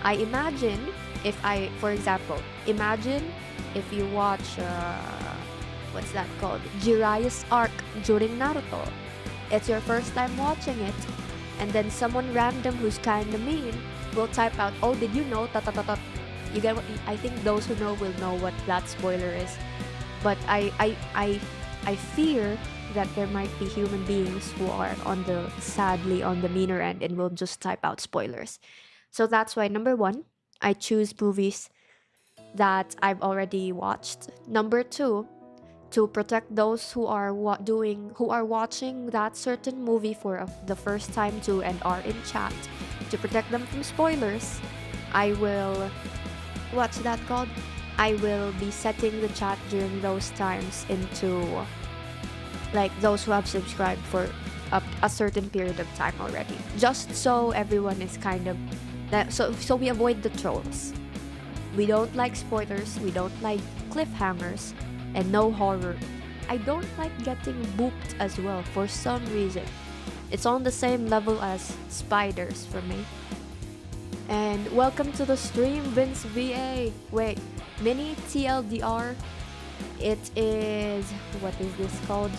Imagine if you watch, what's that called? Jiraiya's arc during Naruto. It's your first time watching it, and then someone random who's kinda mean will type out, "Oh, did you know? Ta ta ta ta." You get what? I think those who know will know what that spoiler is. But I fear that there might be human beings who are sadly on the meaner end and will just type out spoilers. So that's why, number one, I choose movies that I've already watched. Number two, to protect those who are watching that certain movie for the first time too and are in chat, to protect them from spoilers, I will, what's that called? I will be setting the chat during those times into like those who have subscribed for a certain period of time already, just so everyone is kind of so we avoid the trolls. We don't like spoilers, we don't like cliffhangers, and no horror. I don't like getting booped as well for some reason. It's on the same level as spiders for me. And welcome to the stream, Vince VA. Wait, mini TLDR. It is, what is this called?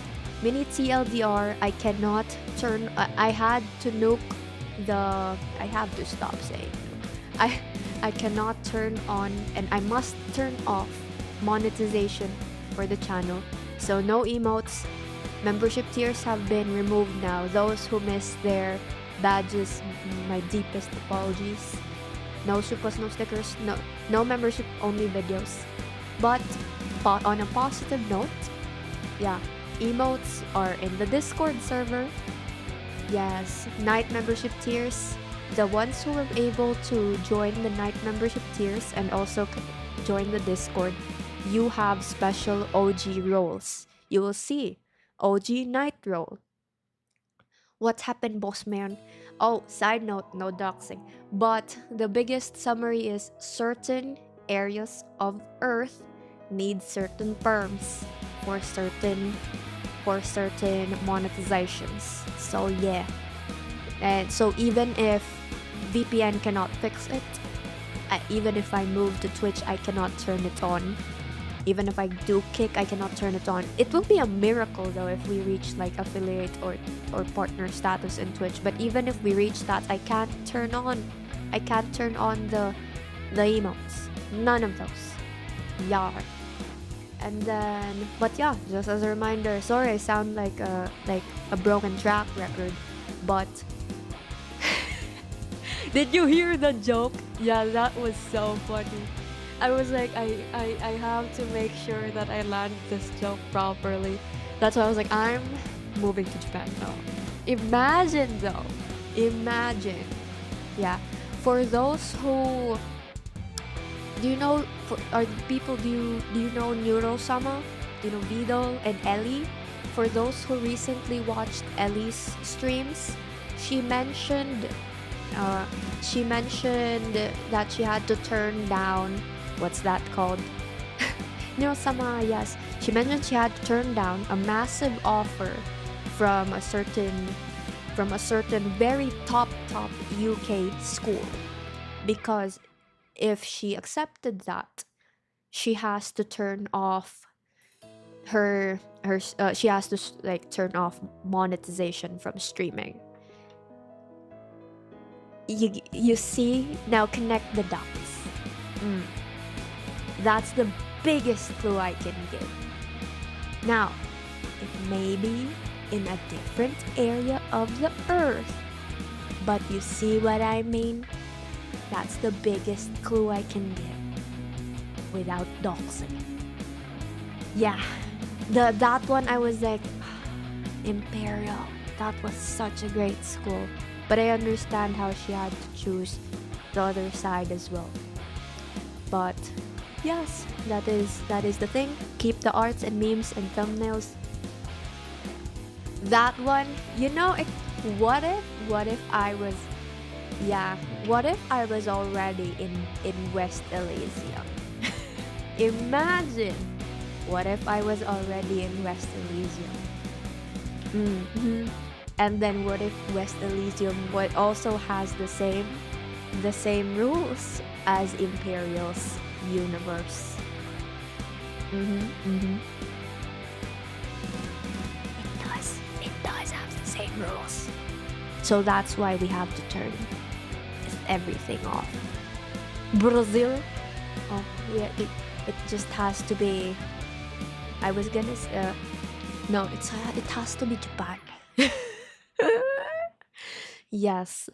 Mini TLDR. I cannot turn. I had to nuke the. I have to stop saying nuke. I cannot turn on, and I must turn off monetization for the channel. So no emotes. Membership tiers have been removed now. Those who missed their badges, my deepest apologies. No supers, no stickers, no membership, only videos. But on a positive note, yeah, emotes are in the Discord server. Yes, night membership tiers. The ones who were able to join the night membership tiers and also join the Discord, you have special OG roles. You will see OG night role. What happened, boss man? Oh, side note, no doxing. But the biggest summary is certain areas of Earth need certain perms for certain monetizations. So yeah. And so even if VPN cannot fix it, even if I move to Twitch, I cannot turn it on. Even if I do Kick, I cannot turn it on. It will be a miracle though if we reach like affiliate or partner status in Twitch. But even if we reach that, I can't turn on the emotes. None of those. Yar. And then, but yeah, just as a reminder, sorry I sound like a broken track record, but did you hear the joke? Yeah, that was so funny. I was like, I have to make sure that I land this joke properly. That's why I was like, I'm moving to Japan now. Imagine though. Imagine. Yeah. For those who do you know do you know Neuro-sama? Do you know Vidal and Ellie? For those who recently watched Ellie's streams, she mentioned that she had to turn down, what's that called? Neuro-sama, yes. She mentioned she had to turn down a massive offer from a certain very top UK school, because if she accepted that, she has to turn off she has to like turn off monetization from streaming. You see, now connect the dots. That's the biggest clue I can give. Now, it may be in a different area of the earth, but you see what I mean? That's the biggest clue I can give without doxing. Yeah, that one I was like, Imperial, that was such a great school. But I understand how she had to choose the other side as well. But yes, that is the thing. Keep the arts and memes and thumbnails. That one, you know, what if I was already in West Elysium? Imagine, what if I was already in West Elysium? And then what if West Elysium also has the same rules as Imperial's universe? It does have the same rules. So that's why we have to turn everything off. Brazil? Oh yeah, it just has to be. I was gonna say, no, it has to be Japan. Yes,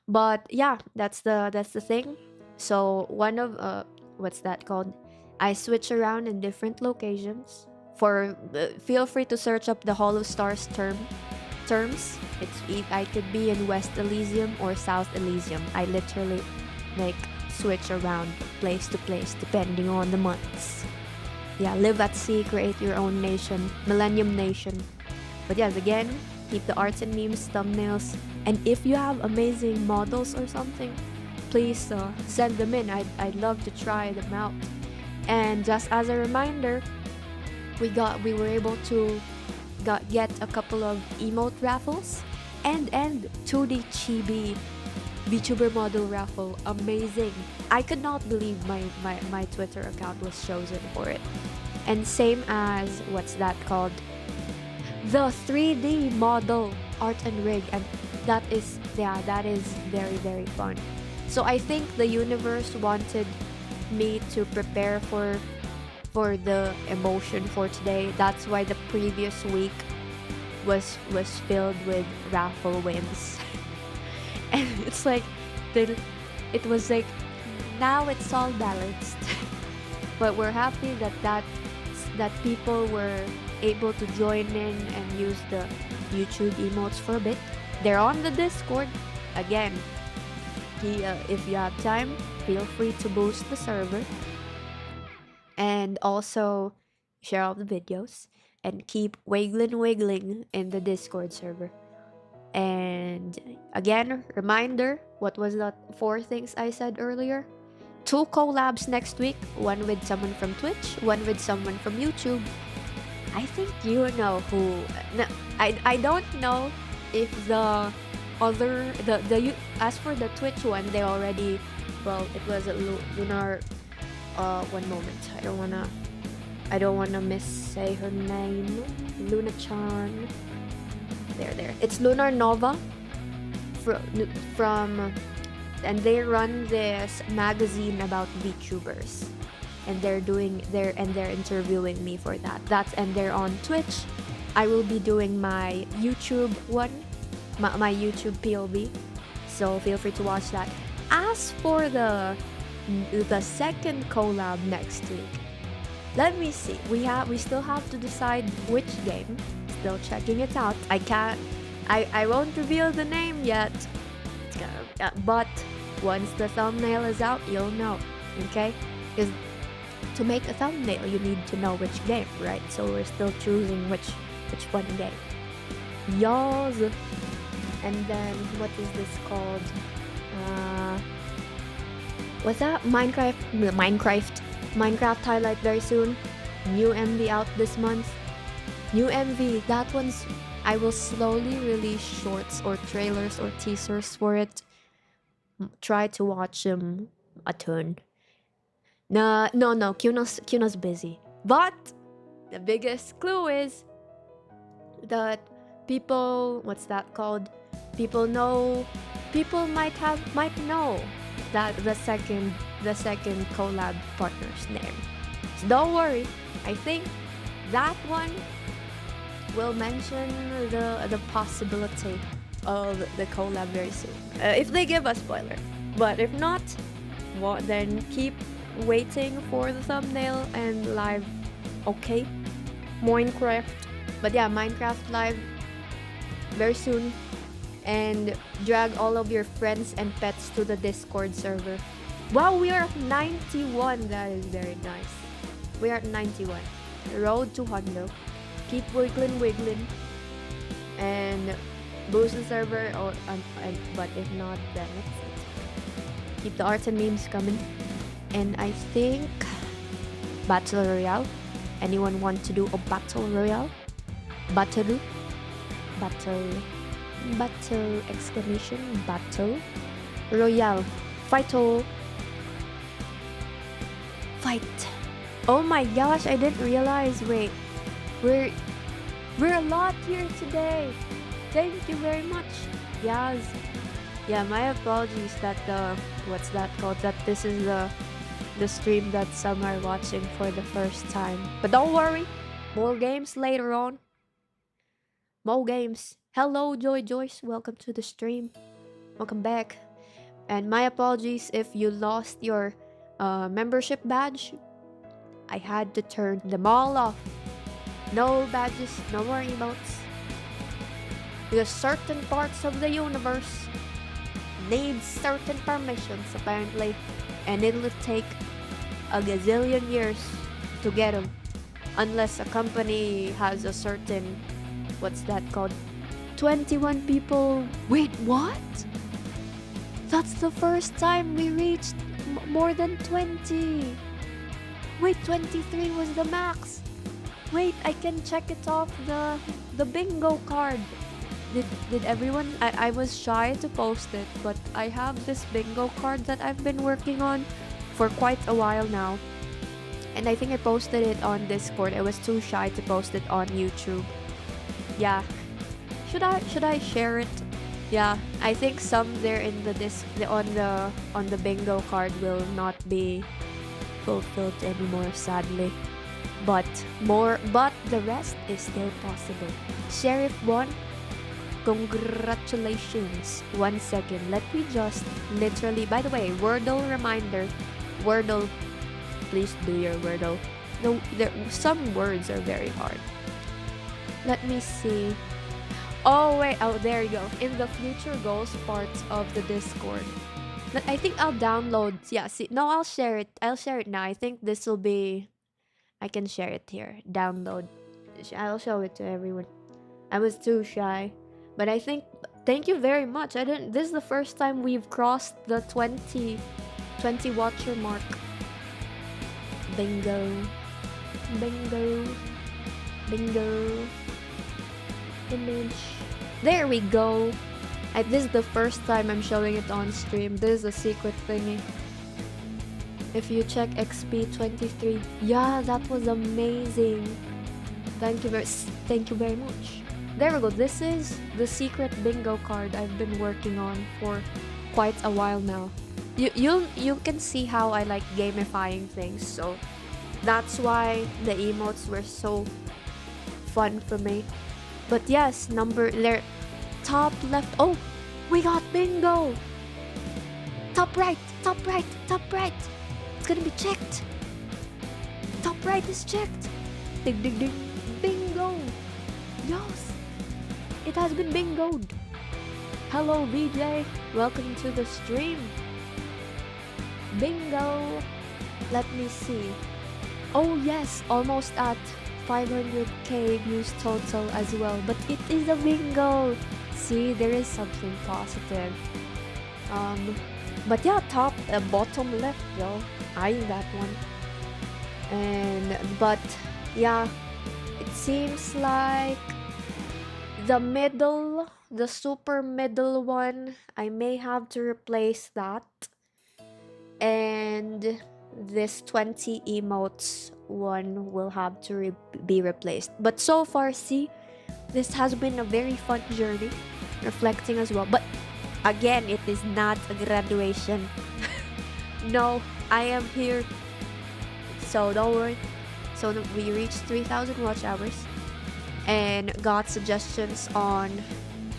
but yeah, that's the thing. So one of what's that called? I switch around in different locations. Feel free to search up the Hollow Stars terms. I could be in West Elysium or South Elysium. I literally like switch around place to place depending on the months. Yeah, live at sea, create your own nation, Millennium Nation. But yes, again, keep the arts and memes, thumbnails, and if you have amazing models or something, please send them in. I'd love to try them out. And just as a reminder, we were able to get a couple of emote raffles, And 2D chibi VTuber model raffle. Amazing. I could not believe my Twitter account was chosen for it. And same as, what's that called? The 3D model art and rig. And that is very, very fun. So I think the universe wanted me to prepare for the emotion for today. That's why the previous week was filled with raffle wins. And it's like it was like, now it's all balanced. But we're happy that people were able to join in and use the YouTube emotes for a bit. They're on the Discord. Again, if you have time, feel free to boost the server. And also share all the videos and keep wiggling in the Discord server. And again, reminder, what was that 4 things I said earlier? 2 collabs next week, one with someone from Twitch, one with someone from YouTube. I think you know who. No, I don't know if the other as for the Twitch one, they already, well, it was a Lunar. One moment. I don't wanna say her name. Luna-chan. There. It's Lunar Nova from and they run this magazine about VTubers. And they're interviewing me for that. And they're on Twitch. I will be doing my YouTube one, my YouTube POV. So feel free to watch that. As for the second collab next week, let me see. We still have to decide which game. Still checking it out. I won't reveal the name yet. But once the thumbnail is out, you'll know. Okay? Because to make a thumbnail, you need to know which game, right? So we're still choosing which one game. Yes. And then what is this called? What's that? Minecraft highlight very soon. New MV out this month. New MV, that one's, I will slowly release shorts or trailers or teasers for it. Try to watch them a ton. No, Kuno's busy. But the biggest clue is that people, what's that called? People might know that the second collab partner's name. So don't worry. I think that one will mention the possibility of the collab very soon. If they give a spoiler. But if not, well, then keep waiting for the thumbnail and live. Okay? Minecraft. But yeah, Minecraft live very soon. And drag all of your friends and pets to the Discord server. Wow, we are at 91. That is very nice. We are at 91. Road to Hondo. Keep wiggling. And boost the server. But if not, then it's keep the arts and memes coming. And I think Battle Royale. Anyone want to do a Battle Royale? Battle exclamation. Battle Royale. Fight. Oh my gosh, I didn't realize. Wait. We're a lot here today. Thank you very much. Yes. Yeah, my apologies that what's that called? That this is the stream that some are watching for the first time. But don't worry. More games later on. More games. Hello, Joyce. Welcome to the stream. Welcome back. And my apologies if you lost your membership badge. I had to turn them all off. No badges, no more emotes. Because certain parts of the universe need certain permissions, apparently. And it'll take a gazillion years to get them. Unless a company has a certain, what's that called? 21 people. Wait, what? That's the first time we reached more than 20. Wait, 23 was the max. Wait, I can check it off the bingo card. did everyone? I was shy to post it, but I have this bingo card that I've been working on for quite a while now. And I think I posted it on Discord. I was too shy to post it on YouTube. Yeah. Should I share it? Yeah, I think some there in on the bingo card will not be fulfilled anymore, sadly. But the rest is still possible. Sheriff 1, congratulations. 1 second. Let me just literally, by the way, Wordle reminder. Wordle, please do your Wordle. No, some words are very hard. Let me see. Oh wait, oh there you go. In the future goals parts of the Discord. I think I'll download. Yeah, see, no, I'll share it. I'll share it now. I think this will be. I can share it here. Download. I'll show it to everyone. I was too shy, but I think. Thank you very much. I didn't. This is the first time we've crossed the 20 watcher mark. Bingo, bingo, bingo. Image. There we go. This is the first time I'm showing it on stream. This is a secret thingy. If you check XP 23, yeah, that was amazing. Thank you very much. There we go. This is the secret bingo card I've been working on for quite a while now. You can see how I like gamifying things, so that's why the emotes were so fun for me. But yes, there, top left. Oh, we got bingo. Top right, top right, top right. It's gonna be checked. Top right is checked. Ding ding ding. Bingo. Yes, it has been bingoed. Hello VJ, welcome to the stream. Bingo. Let me see. Oh yes, almost at 500k views total as well, but it is a bingo. See, there is something positive. But yeah, top bottom left, yo, eyeing that one. But yeah, it seems like the super middle one, I may have to replace that, and this 20 emotes one will have to be replaced. But so far, see, this has been a very fun journey, reflecting as well. But again, it is not a graduation. No, I am here, so don't worry. So we reached 3,000 watch hours and got suggestions on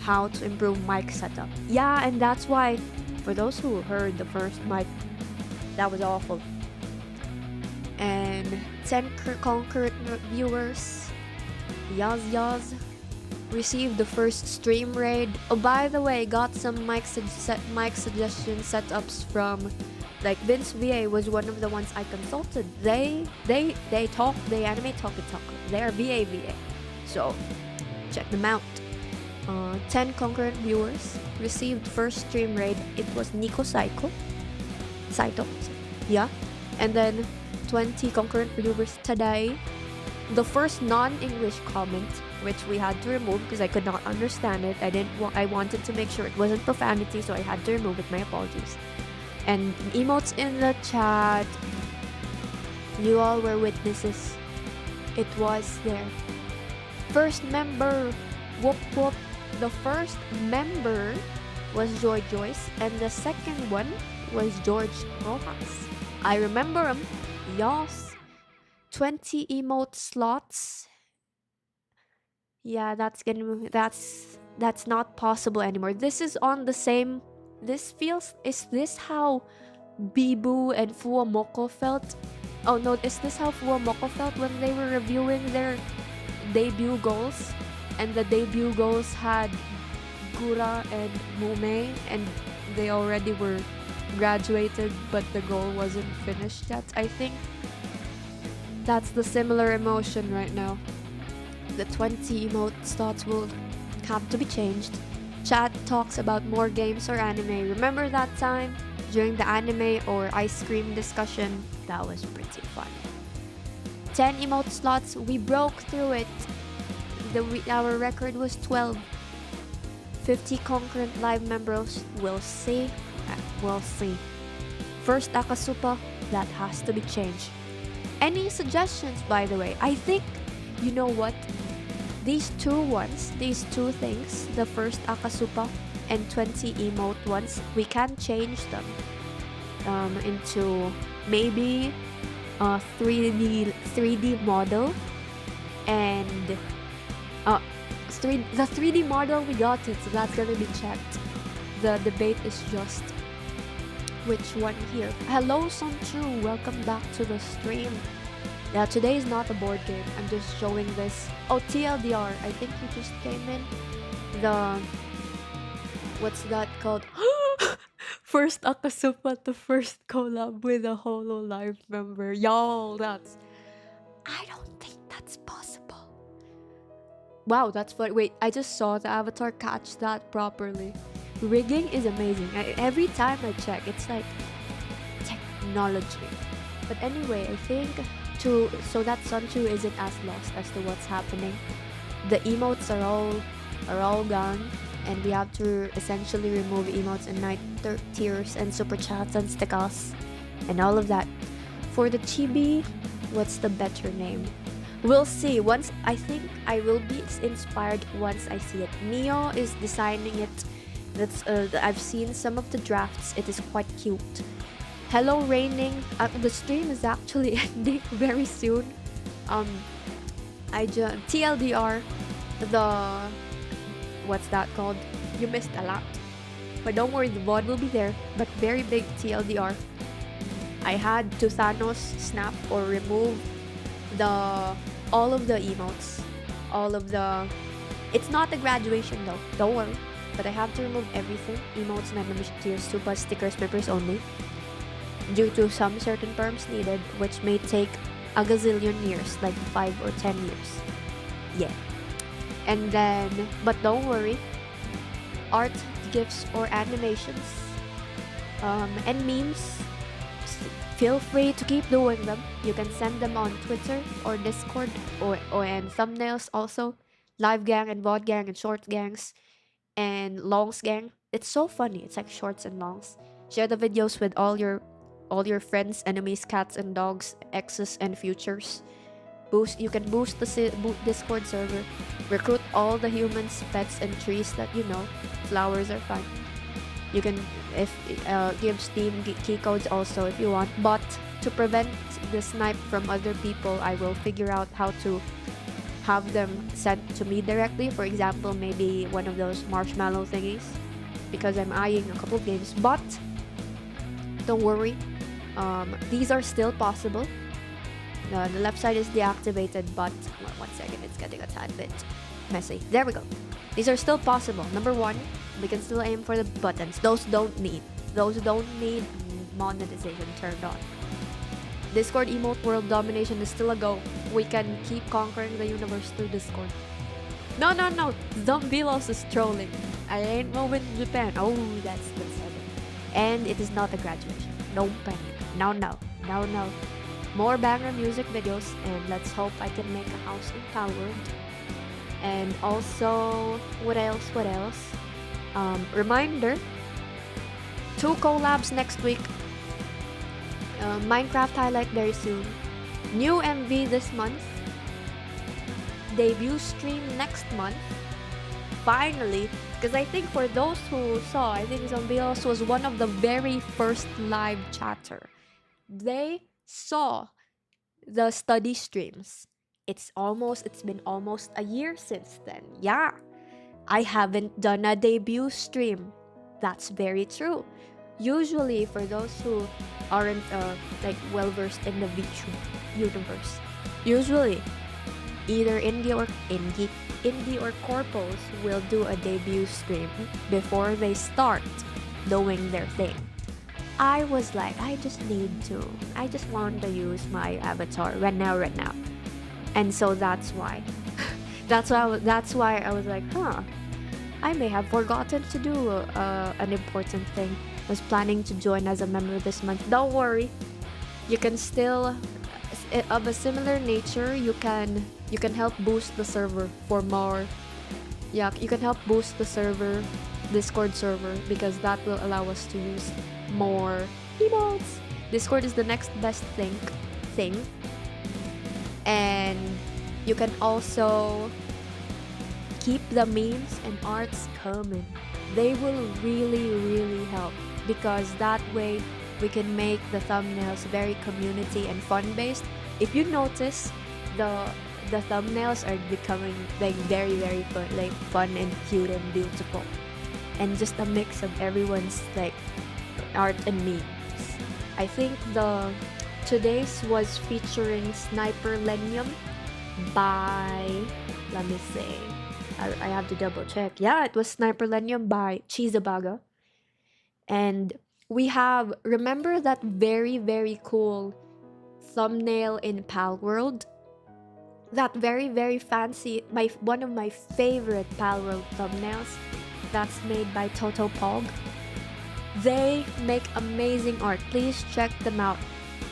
how to improve mic setup. Yeah, and that's why, for those who heard the first mic, that was awful. And 10 concurrent viewers, Yaz, received the first stream raid. Oh, by the way, got some mic suggestion setups from, like, Vince VA was one of the ones I consulted. They animate talk. They are VA. So check them out. 10 concurrent viewers received first stream raid. It was Nico Saito. Yeah. And then 20 concurrent viewers today. The first non-English comment, which we had to remove because I could not understand it. I wanted to make sure it wasn't profanity, so I had to remove it. My apologies. And emotes in the chat. You all were witnesses. It was there. First member, whoop whoop. The first member was Joy Joyce, and the second one was George Rojas. I remember him. Yes. 20 emote slots. Yeah, that's not possible anymore. This is on the same. Is this how Bibu and Fuwamoko felt? Oh no, is this how Fuwamoko felt when they were reviewing their debut goals? And the debut goals had Gura and Mume, and they already were graduated, but the goal wasn't finished yet. I think that's the similar emotion right now. The 20 emote slots will have to be changed. Chat talks about more games or anime. Remember that time during the anime or ice cream discussion? That was pretty fun. 10 emote slots, we broke through it. Our record was 12. 50 concurrent live members. We'll see. We'll see. First Akasupa, that has to be changed. Any suggestions, by the way? I think, you know what? These two things, the first Akasupa and 20 emote ones, we can change them into maybe a 3D model, and the 3D model, we got it, so that's gonna be checked. The debate is just which one here. Hello Sonchu, welcome back to the stream. Yeah, today is not a board game, I'm just showing this. Oh, TLDR, I think you just came in. The, what's that called? First Akasupa, the first collab with a Hololive member. Y'all, that's, I don't think that's possible. Wow, that's funny. Wait, I just saw the avatar catch that properly. Rigging is amazing. Every time I check, it's like technology. But anyway, I think so that Sunchu isn't as lost as to what's happening. The emotes are all gone, and we have to essentially remove emotes and night tiers and super chats and stickers and all of that. For the chibi, what's the better name? We'll see. Once, I think I will be inspired once I see it. Neo is designing it. That's I've seen some of the drafts. It is quite cute. Hello Raining. The stream is actually ending very soon. TLDR, the, what's that called? You missed a lot. But don't worry, the VOD will be there. But very big TLDR. I had to Thanos snap or remove all of the emotes. It's not a graduation though, don't worry. But I have to remove everything. Emotes, membership tiers, super stickers, members only. Due to some certain terms needed, which may take a gazillion years, like 5 or 10 years. Yeah. And then, but don't worry, art, gifs, or animations, and memes, feel free to keep doing them. You can send them on Twitter or Discord, or and thumbnails also. Live gang and VOD gang and short gangs and longs gang. It's so funny. It's like shorts and longs. Share the videos with all your friends, enemies, cats and dogs, exes and futures. You can boost the Discord server. Recruit all the humans, pets, and trees that you know. Flowers are fun. You can give Steam key codes also if you want. But to prevent the snipe from other people, I will figure out how to have them sent to me directly. For example, maybe one of those marshmallow thingies, because I'm eyeing a couple of games. But don't worry, these are still possible. The left side is deactivated, but one second, it's getting a tad bit messy. There we go. These are still possible. Number one, we can still aim for the buttons. Those don't need monetization turned on. Discord emote world domination is still a go. We can keep conquering the universe through Discord. No, Zombilos is trolling. I ain't moving to Japan. Oh, that's it. And it is not a graduation. Don't panic. No. More banger music videos, and let's hope I can make a house empowered. And also, what else? Reminder, 2 collabs next week. Minecraft highlight very soon. New MV this month. Debut stream next month. Finally, because I think for those who saw, I think Zombios was one of the very first live chatter. They saw the study streams. It's been almost a year since then. Yeah, I haven't done a debut stream. That's very true. Usually, for those who aren't like well versed in the VTuber universe, usually either indie or corpos will do a debut stream before they start doing their thing. I was like, I just want to use my avatar right now. And so that's why I was like, I may have forgotten to do an important thing. I was planning to join as a member this month. Don't worry, you can still, of a similar nature, you can help boost the server for more yeah, you can help boost the server, Discord server, because that will allow us to use more emotes. Discord is the next best thing. And you can also keep the memes and arts coming. They will really help, because that way we can make the thumbnails very community and fun based. If you notice, the thumbnails are becoming like very fun, like fun and cute and beautiful, and just a mix of everyone's like art and memes. I think today's was featuring Millennium by, let me see, I have to double check. Yeah, it was Millennium by Chizubaga. And we have, remember that very cool thumbnail in Pal World? That very fancy, one of my favorite Pal World thumbnails, that's made by Toto Pog. They make amazing art. Please check them out.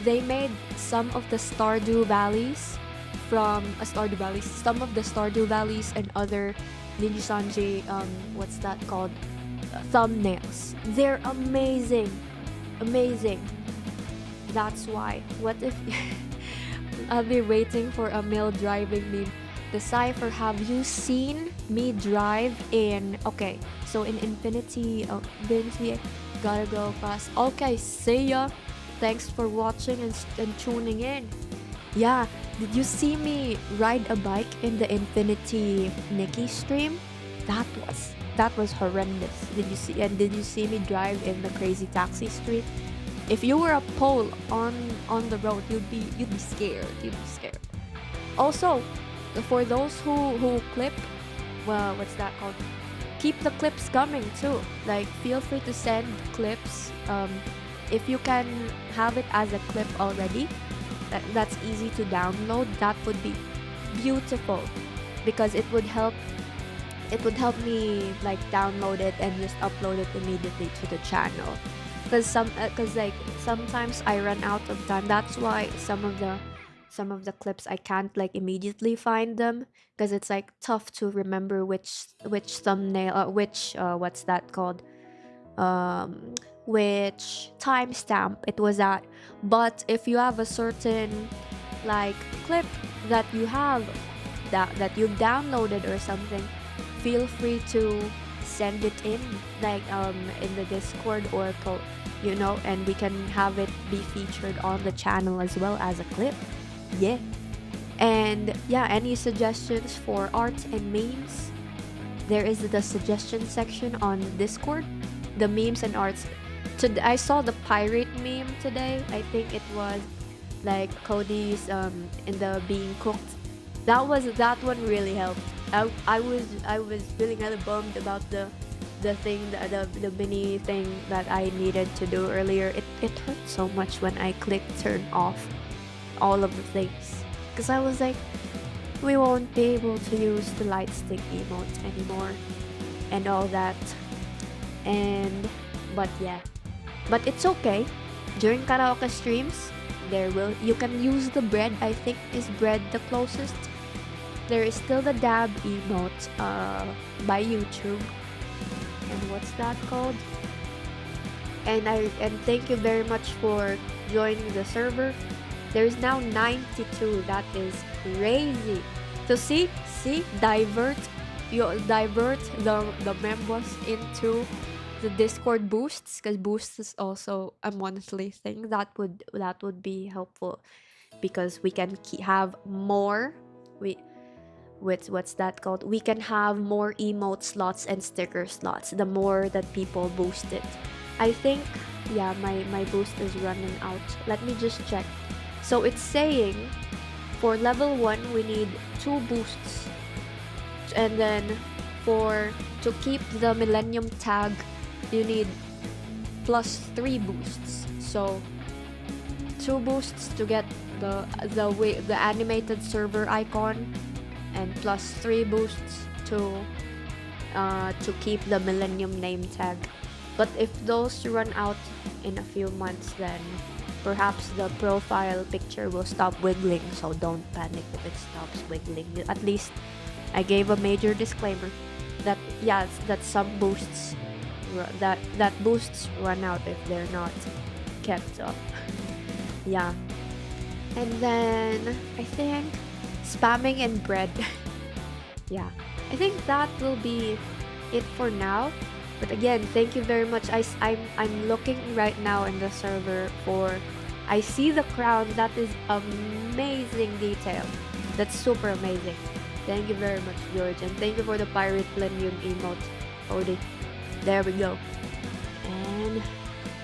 They made some of the Stardew Valleys some of the Stardew Valleys and other Ninja-sanji, what's that called? Thumbnails. They're amazing. That's why. What if I'll be waiting for a male driving meme. Decipher, have you seen me drive in, okay, so in Infinity, gotta go fast. Okay, see ya. Thanks for watching and tuning in. Yeah, did you see me ride a bike in the Infinity Nikki stream? That was horrendous. Did you see me drive in the Crazy Taxi stream? If you were a pole on the road, you'd be scared. Also, for those who clip, well, what's that called? Keep the clips coming too. Like, feel free to send clips. If you can have it as a clip already, that's easy to download. That would be beautiful, because it would help me like download it and just upload it immediately to the channel. Because sometimes I run out of time. That's why some of the clips I can't like immediately find them, because it's like tough to remember which thumbnail, what's that called, which timestamp it was at. But if you have a certain like clip that you have that you've downloaded or something, feel free to send it in, like in the Discord or and we can have it be featured on the channel as well as a clip. Yeah. And yeah, any suggestions for art and memes, there is the suggestion section on Discord. The memes and arts. I saw the pirate meme today. I think it was like Cody's in the being cooked. That one really helped. I was feeling kind of bummed about the mini thing that I needed to do earlier. It hurt so much when I clicked turn off all of the things, because I was like, we won't be able to use the light stick emote anymore and all that. But it's okay. During karaoke streams, you can use the bread. I think is bread the closest. There is still the dab emote by YouTube. And what's that called? And thank you very much for joining the server. There's now 92. That is crazy. So see, divert the members into the Discord boosts, because boosts is also a monthly thing. That would be helpful, because we can have more. What's that called? We can have more emote slots and sticker slots the more that people boost it. I think, yeah, my boost is running out. Let me just check. So it's saying for level 1 we need 2 boosts, and then to keep the Millennium tag you need plus 3 boosts. So 2 boosts to get the animated server icon, and plus 3 boosts to keep the Millennium name tag. But if those run out in a few months, then perhaps the profile picture will stop wiggling, so don't panic if it stops wiggling. At least I gave a major disclaimer. that yes, that some boosts that boosts run out if they're not kept up. Yeah. And then I think spamming and bread. Yeah. I think that will be it for now. But again, thank you very much. I'm looking right now in the server for I see the crown. That is amazing detail. That's super amazing. Thank you very much, George. And thank you for the pirate Millennium emote, Odie. There we go.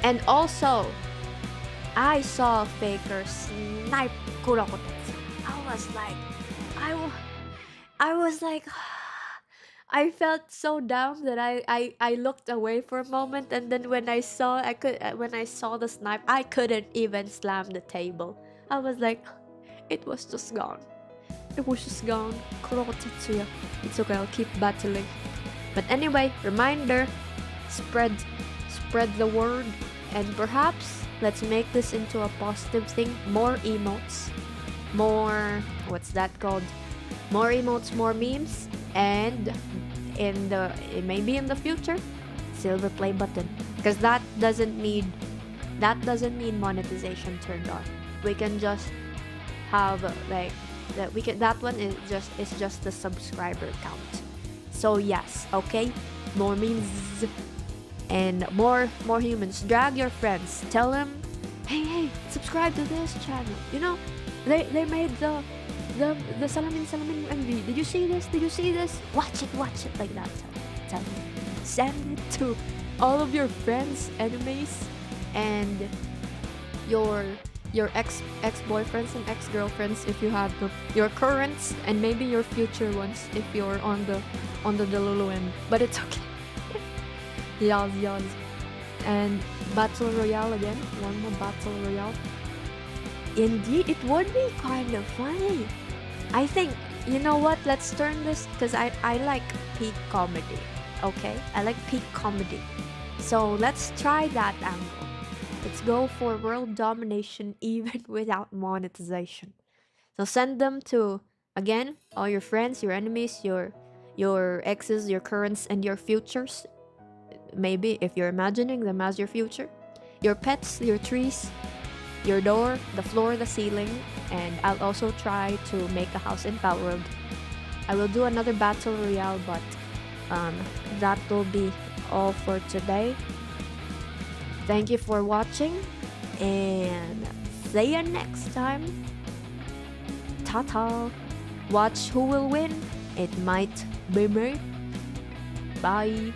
And also, I saw Faker snipe Kuroko Tetsu. I was like, I felt so down that I looked away for a moment, and then when I saw the snipe, I couldn't even slam the table. I was like, it was just gone. It was just gone. Kuroko Tetsuya. It's okay, I'll keep battling. But anyway, reminder, spread the word, and perhaps let's make this into a positive thing. More emotes, more, what's that called? More emotes, more memes, and maybe in the future, silver play button, because that doesn't need monetization turned on. We can just have like that. That one is just the subscriber count. So yes, okay, more memes and more humans. Drag your friends. Tell them, hey, subscribe to this channel. You know, they made the Salamin MV. Did you see this? Watch it like that. Tell them. Send it to all of your friends, enemies, and your ex-boyfriends and ex-girlfriends if you have them, your currents, and maybe your future ones if you're on the Delulu end. But it's okay. Yas. And Battle Royale again. One more Battle Royale. Indeed, it would be kind of funny. I think, you know what? Let's turn this, because I like peak comedy. Okay? I like peak comedy. So let's try that angle. Let's go for world domination even without monetization. So send them to, again, all your friends, your enemies, your exes, your currents, and your futures. Maybe if you're imagining them as your future. Your pets, your trees, your door, the floor, the ceiling, and I'll also try to make a house in Palworld. I will do another battle royale, but that will be all for today. Thank you for watching, and see you next time. Ta-ta. Watch who will win. It might be me. Bye.